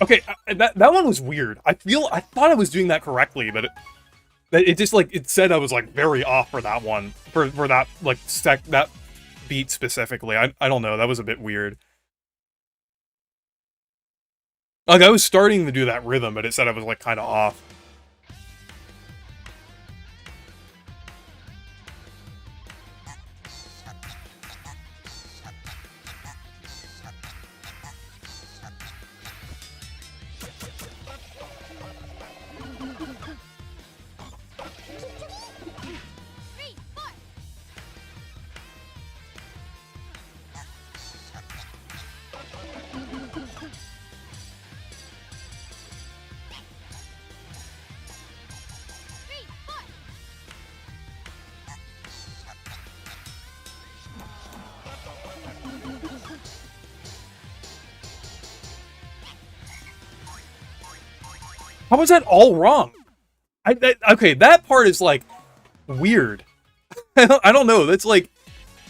Okay, that one was weird. I thought I was doing that correctly, but it just like it said I was like very off for that one for that like that beat specifically. I don't know. That was a bit weird. Like I was starting to do that rhythm, but it said I was like kind of off. How was that all wrong? Okay, that part is like weird. I don't know. That's like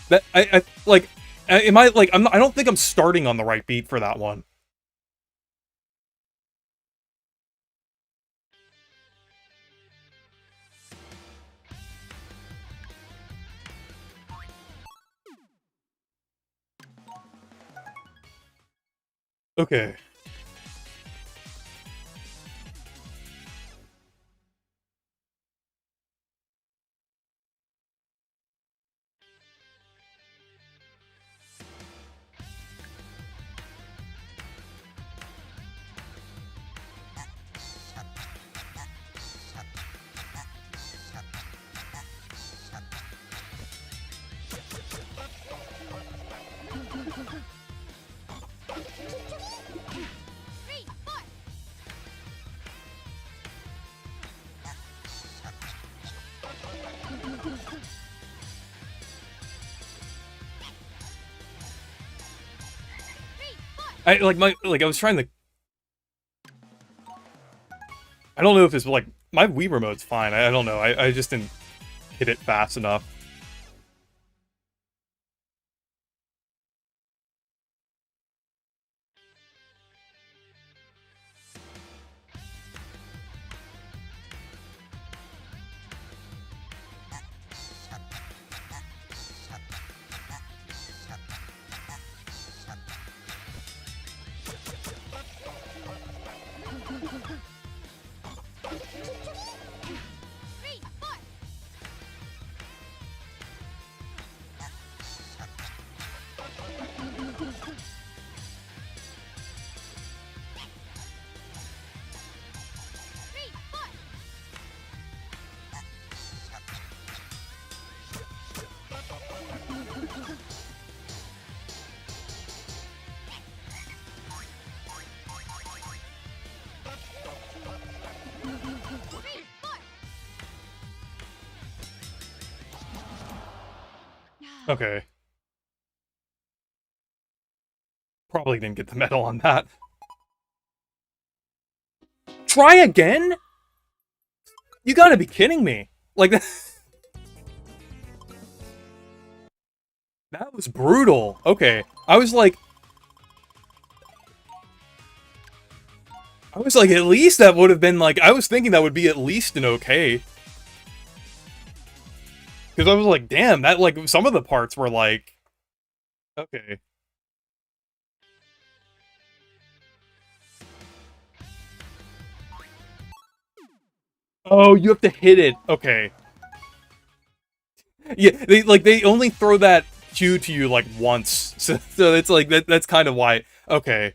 that. I like. Am I like? I don't think I'm starting on the right beat for that one. Okay. I was trying to. I don't know if it's like my Wii remote's fine. I don't know. I just didn't hit it fast enough. Okay. Probably didn't get the medal on that. Try again? You gotta be kidding me. Like, that was brutal. Okay. I was like, at least that would have been like, I was thinking that would be at least an okay. Because I was like, damn, that, like, some of the parts were like, okay. Oh, you have to hit it. Okay. Yeah, they only throw that cue to you, like, once. So it's like, that's kind of why. Okay.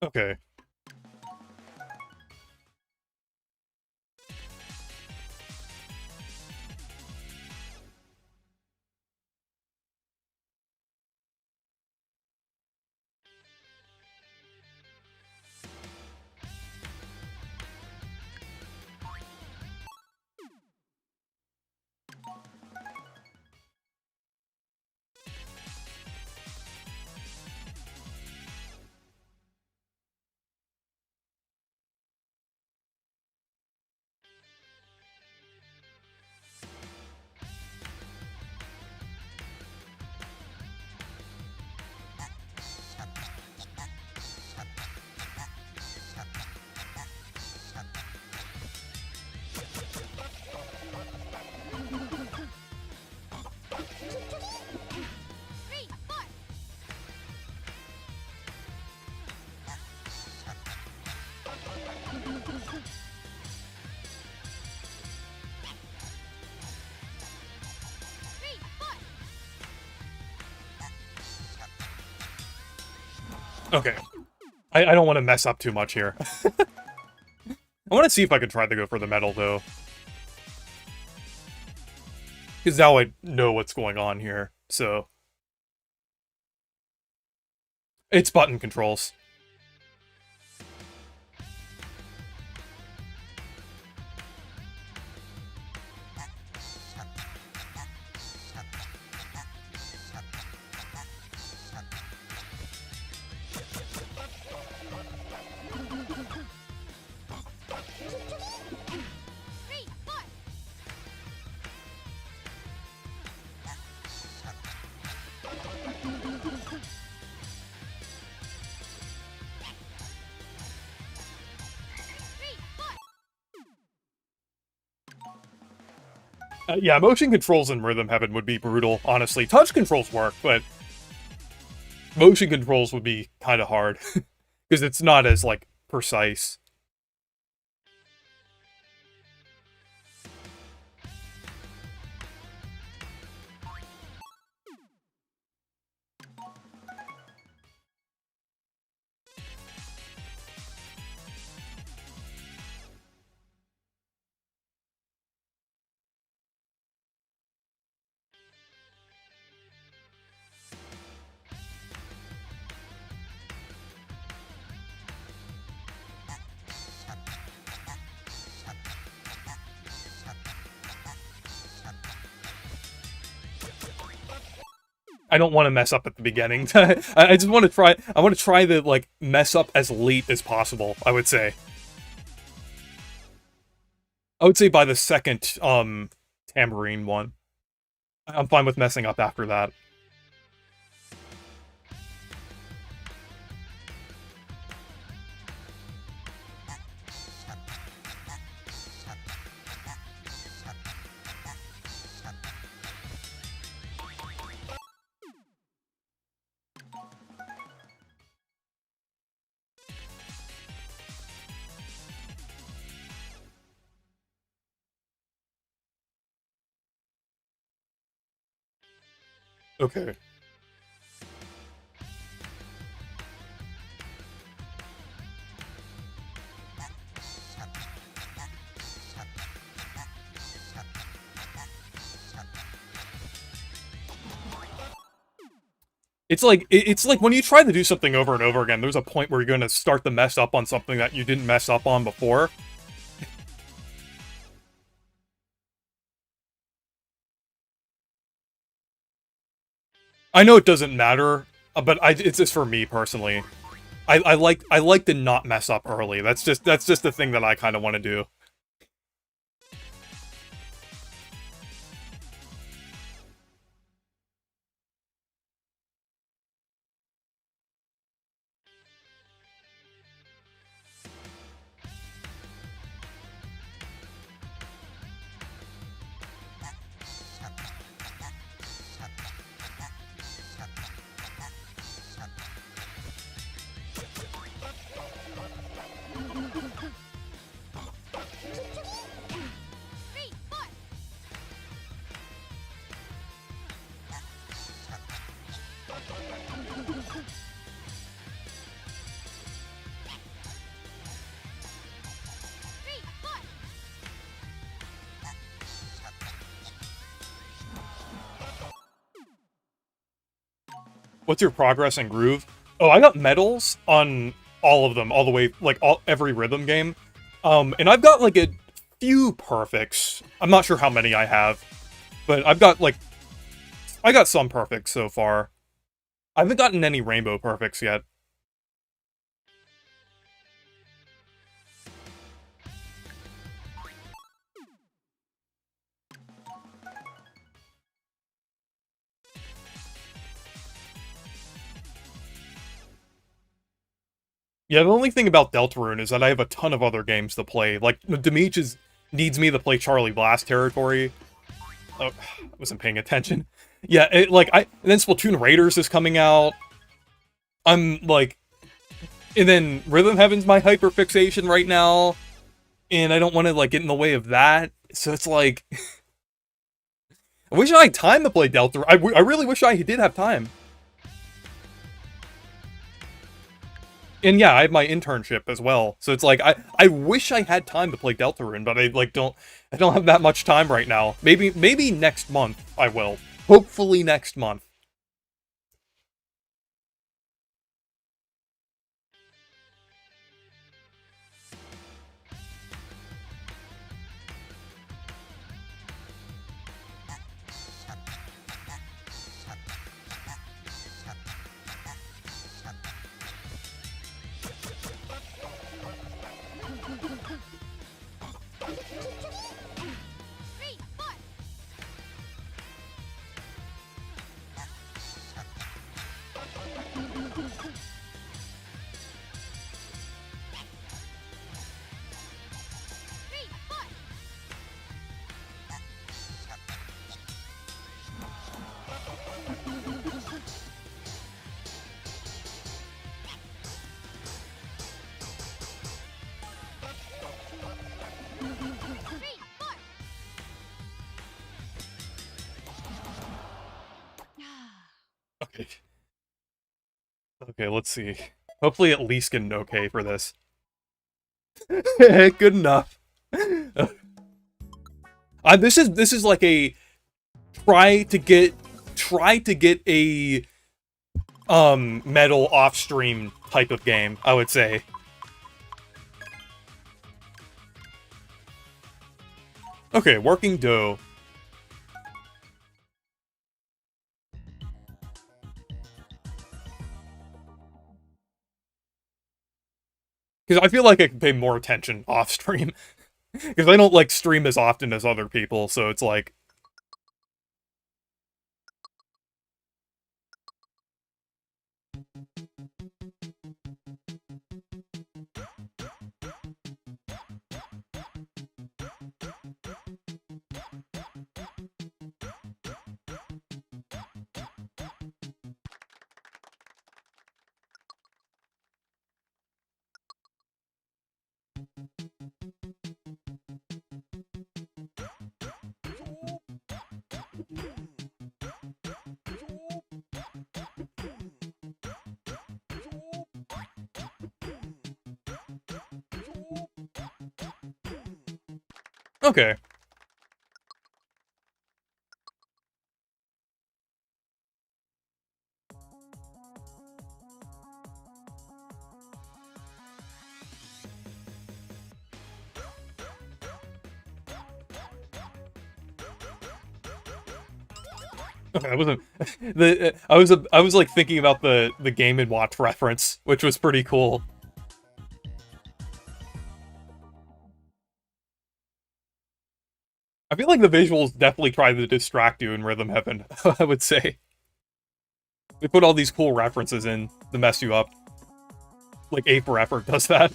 Okay. Okay. I don't want to mess up too much here. I want to see if I can try to go for the medal, though. Because now I know what's going on here, so... It's button controls. Yeah, motion controls in Rhythm Heaven would be brutal, honestly. Touch controls work, but motion controls would be kind of hard. Because it's not as, like, precise. I don't want to mess up at the beginning. I just want to try. I want to try to like mess up as late as possible. I would say. I would say by the second tambourine one. I'm fine with messing up after that. Okay. It's like when you try to do something over and over again, there's a point where you're going to start to mess up on something that you didn't mess up on before. I know it doesn't matter, but it's just for me personally. I like to not mess up early. That's just the thing that I kind of want to do. What's your progress in Groove? Oh, I got medals on all of them, all the way, like, every rhythm game. And I've got, like, a few perfects. I'm not sure how many I have, but I've got, like, I got some perfects so far. I haven't gotten any rainbow perfects yet. Yeah, the only thing about Deltarune is that I have a ton of other games to play. Like, Demeach needs me to play Charlie Blast Territory. Oh, I wasn't paying attention. Yeah, and then Splatoon Raiders is coming out. I'm, like... And then Rhythm Heaven's my hyperfixation right now. And I don't want to, like, get in the way of that. So it's like... I wish I had time to play Deltarune. I really wish I did have time. And yeah, I have my internship as well. So it's like I wish I had time to play Deltarune, but I don't have that much time right now. Maybe next month I will. Hopefully next month. Three, four. Three, four. Three, four. Okay. Okay, let's see. Hopefully at least get an okay for this. Good enough. This is like a try to get a medal off stream type of game, I would say. Okay, working dough. Because I feel like I can pay more attention off stream. Because I don't like stream as often as other people, so it's like okay. Okay, I wasn't I was like thinking about the Game and Watch reference, which was pretty cool. I feel like the visuals definitely try to distract you in Rhythm Heaven, I would say. They put all these cool references in to mess you up. Like A for Effort does that.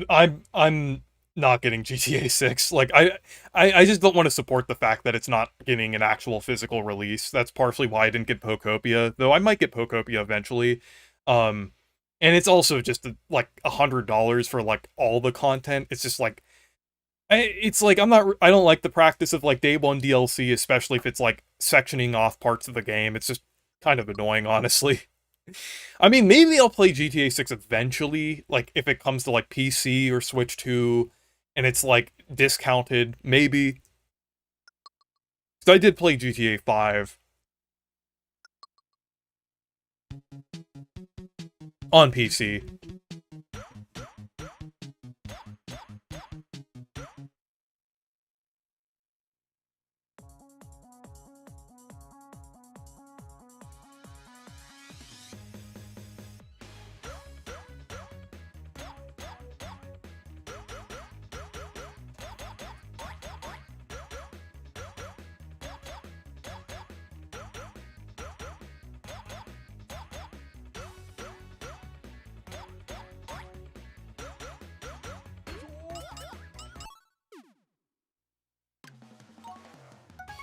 I'm not getting GTA 6. Like I just don't want to support the fact that it's not getting an actual physical release. That's partially why I didn't get Pokopia, though I might get Pokopia eventually. Um and it's also just like $100 for like all the content. It's just like it's like I don't like the practice of like day one DLC, especially if it's like sectioning off parts of the game. It's just kind of annoying, honestly. I mean, maybe I'll play GTA 6 eventually, like if it comes to like PC or Switch 2 and it's like discounted, maybe. Because I did play GTA 5 on PC.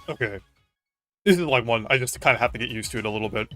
Okay. This is like one, I just kind of have to get used to it a little bit.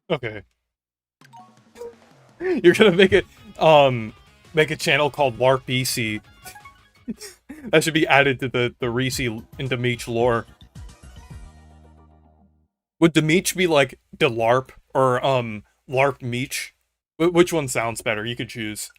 Okay. You're gonna make a channel called LARP BC. That should be added to the Reese into Meech lore. Would Demeech be like DeLarp or LARP Meech? Which one sounds better? You could choose.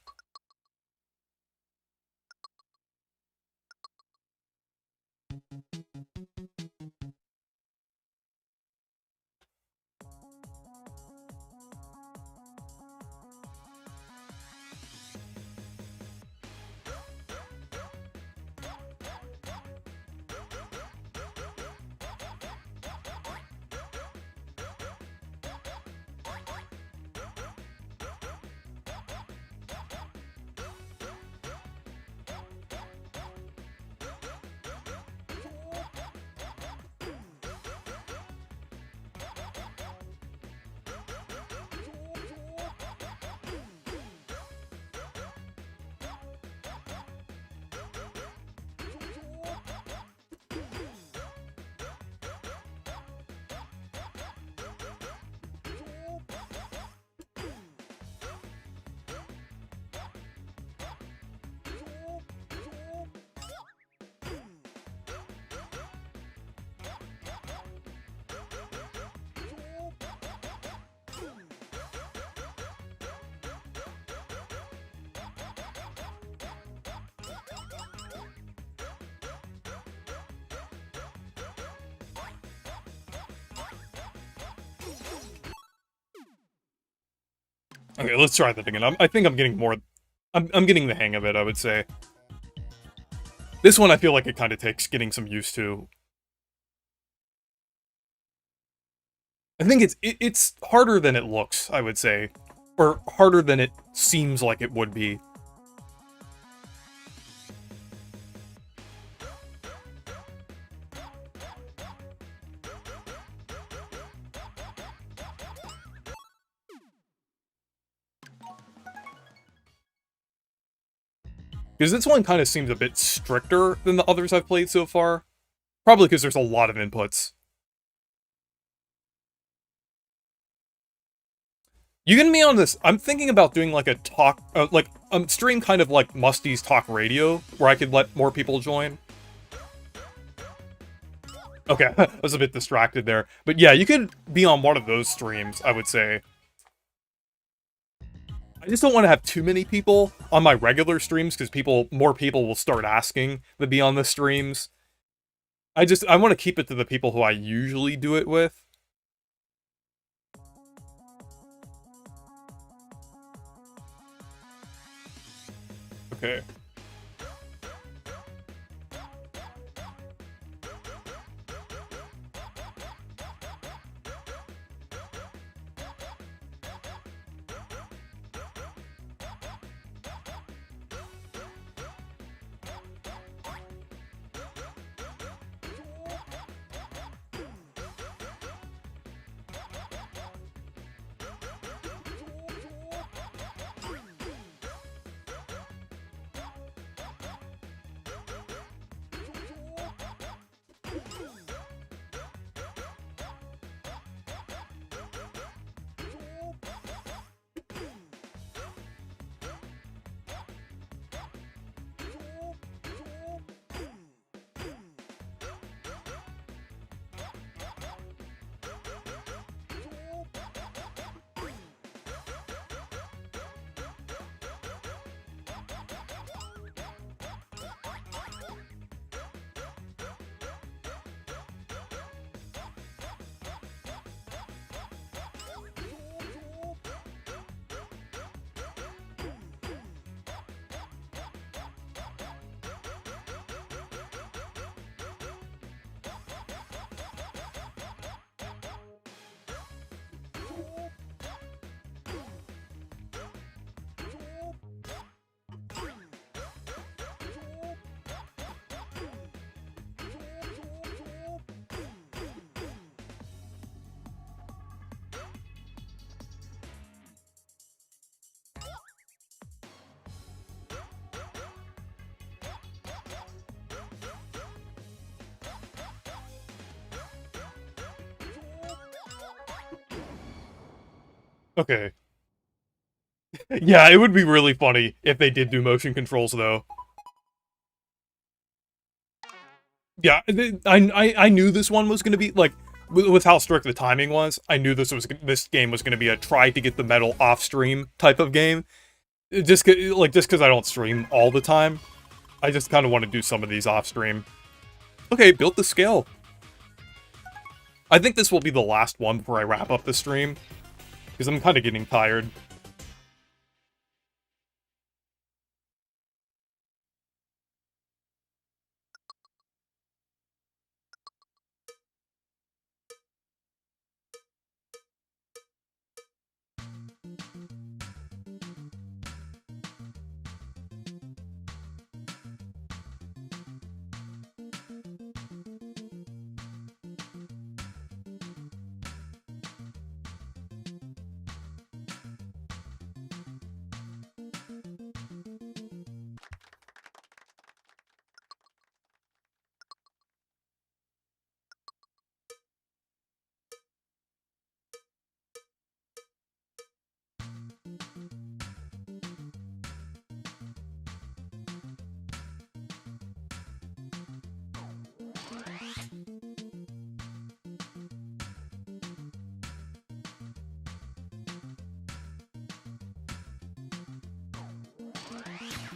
Okay, let's try that again. I think I'm getting more... I'm getting the hang of it, I would say. This one I feel like it kind of takes getting some used to. I think it's harder than it looks, I would say. Or harder than it seems like it would be. Because this one kind of seems a bit stricter than the others I've played so far. Probably because there's a lot of inputs. You can be on this. I'm thinking about doing like a talk, stream kind of like Musty's Talk Radio, where I could let more people join. Okay, I was a bit distracted there. But yeah, you could be on one of those streams, I would say. I just don't want to have too many people on my regular streams, because more people will start asking to be on the streams. I want to keep it to the people who I usually do it with. Okay. Okay. Yeah, it would be really funny if they did do motion controls, though. Yeah, I knew this one was gonna be, like, with how strict the timing was, I knew this game was gonna be a try to get the medal off-stream type of game. Just because I don't stream all the time, I just kind of want to do some of these off-stream. Okay, built the scale. I think this will be the last one before I wrap up the stream, because I'm kind of getting tired.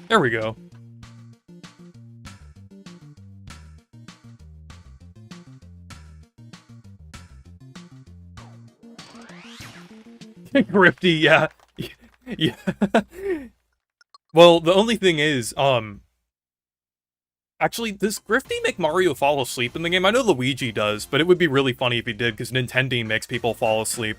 There we go. Grifty, yeah. Yeah. Well, the only thing is, actually, does Grifty make Mario fall asleep in the game? I know Luigi does, but it would be really funny if he did, because Nintendo makes people fall asleep.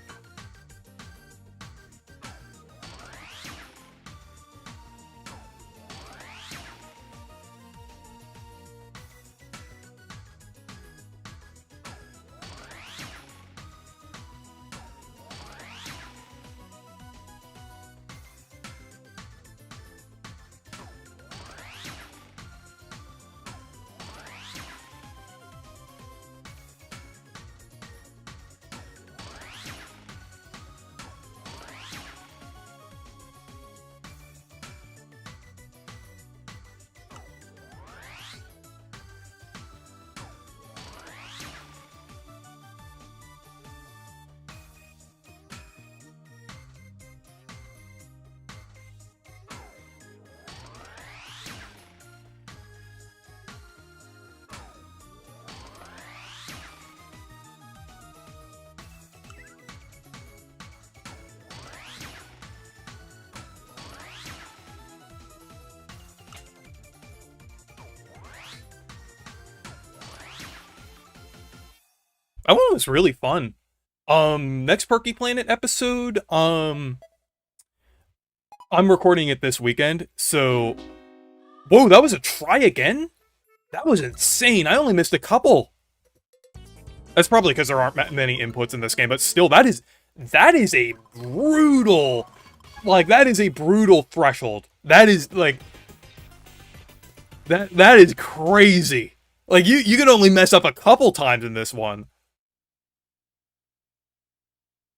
That one was really fun. Next Perky Planet episode, I'm recording it this weekend, so... Whoa, that was a try again? That was insane. I only missed a couple. That's probably because there aren't many inputs in this game, but still, that is a brutal... Like, that is a brutal threshold. That is, like... That is crazy. Like, you can only mess up a couple times in this one.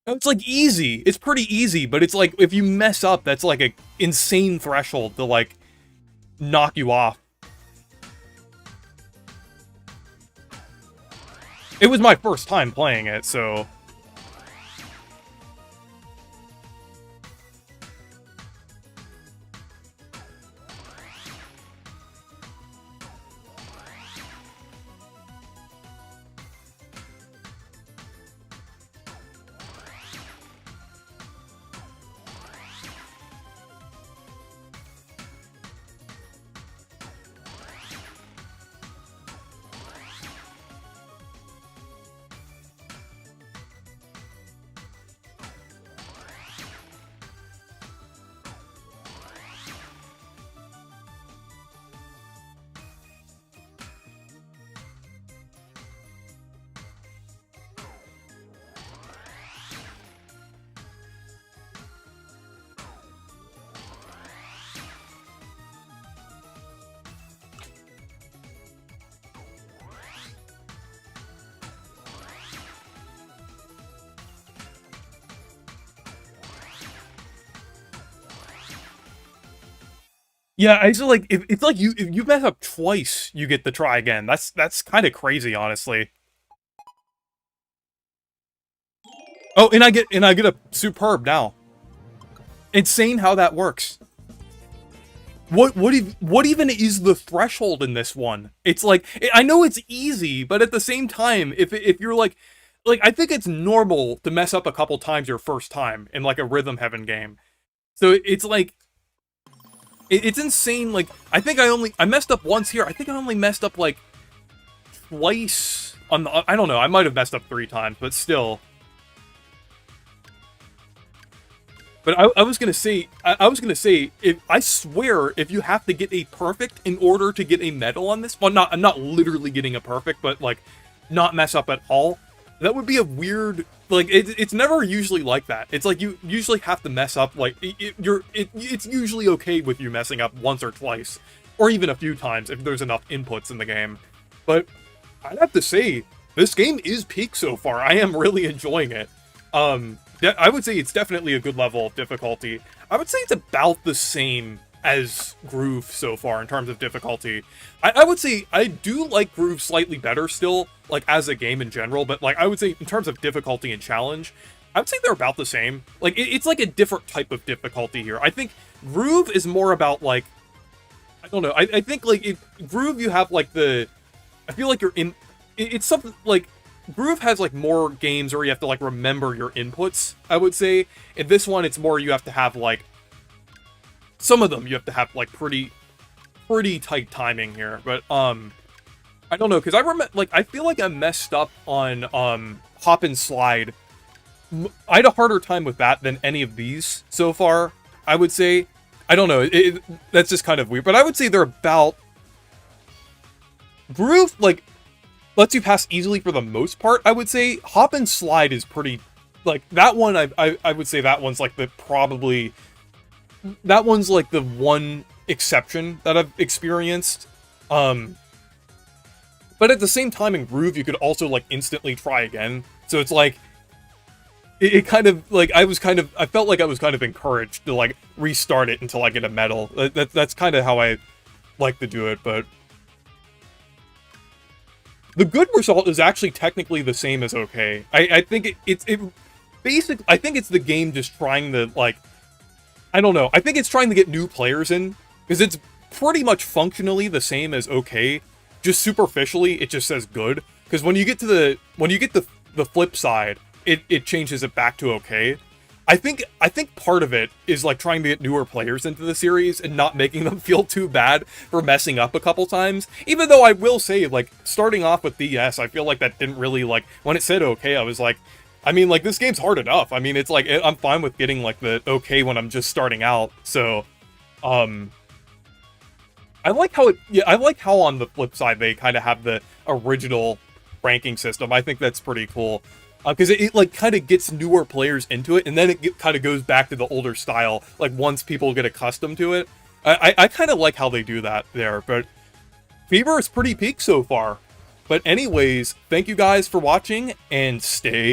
It's, like, easy. It's pretty easy, but it's, like, if you mess up, that's, like, an insane threshold to, like, knock you off. It was my first time playing it, so... Yeah, it's like it's like if you mess up twice, you get to try again. That's kind of crazy, honestly. Oh, and I get a superb now. Insane how that works. What even is the threshold in this one? It's like I know it's easy, but at the same time, if you're like I think it's normal to mess up a couple times your first time in like a Rhythm Heaven game. So it's like it's insane. Like I think I messed up once here. I think I only messed up like twice on the I don't know. I might have messed up 3 times, but still. But I was gonna say, if I swear, if you have to get a perfect in order to get a medal on this, well, I'm not literally getting a perfect, but like, not mess up at all. That would be a weird, like, it's never usually like that. It's like you usually have to mess up, like, it's usually okay with you messing up once or twice, or even a few times if there's enough inputs in the game. But I'd have to say, this game is peak so far. I am really enjoying it. I would say it's definitely a good level of difficulty. I would say it's about the same as Groove so far in terms of difficulty. I would say I do like Groove slightly better still, like as a game in general, but like I would say in terms of difficulty and challenge, I would say they're about the same. Like it's like a different type of difficulty here. I think Groove is more about like, I don't know, I think like Groove you have like I feel like you're in, it's something like, Groove has like more games where you have to like remember your inputs, I would say. In this one, it's more you have to have like, some of them you have to have like pretty tight timing here. But I don't know, because I feel like I messed up on Hop and Slide. I had a harder time with that than any of these so far, I would say. I don't know, that's just kind of weird. But I would say they're about... Groove, like, lets you pass easily for the most part, I would say. Hop and Slide is pretty... Like, that one, I would say that one's like that one's like the one exception that I've experienced. But at the same time in Groove, you could also like instantly try again. So it's like, it kind of, like, I felt like I was kind of encouraged to like restart it until I get a medal. That's kind of how I like to do it, but... The good result is actually technically the same as okay. I think it's basically, I think it's the game just trying to, like, I don't know. I think it's trying to get new players in, because it's pretty much functionally the same as okay. Just superficially, it just says good. Because when you get to the flip side, it changes it back to okay. I think part of it is like trying to get newer players into the series and not making them feel too bad for messing up a couple times. Even though I will say, like, starting off with DS, I feel like that didn't really, like, when it said okay, I was like, I mean, like, this game's hard enough. I mean, it's like, I'm fine with getting, like, the okay when I'm just starting out. So, I like how I like how on the flip side they kind of have the original ranking system. I think that's pretty cool. Because it like kind of gets newer players into it, and then it kind of goes back to the older style. Like once people get accustomed to it, I kind of like how they do that there. But Fever is pretty peak so far. But anyways, thank you guys for watching and stay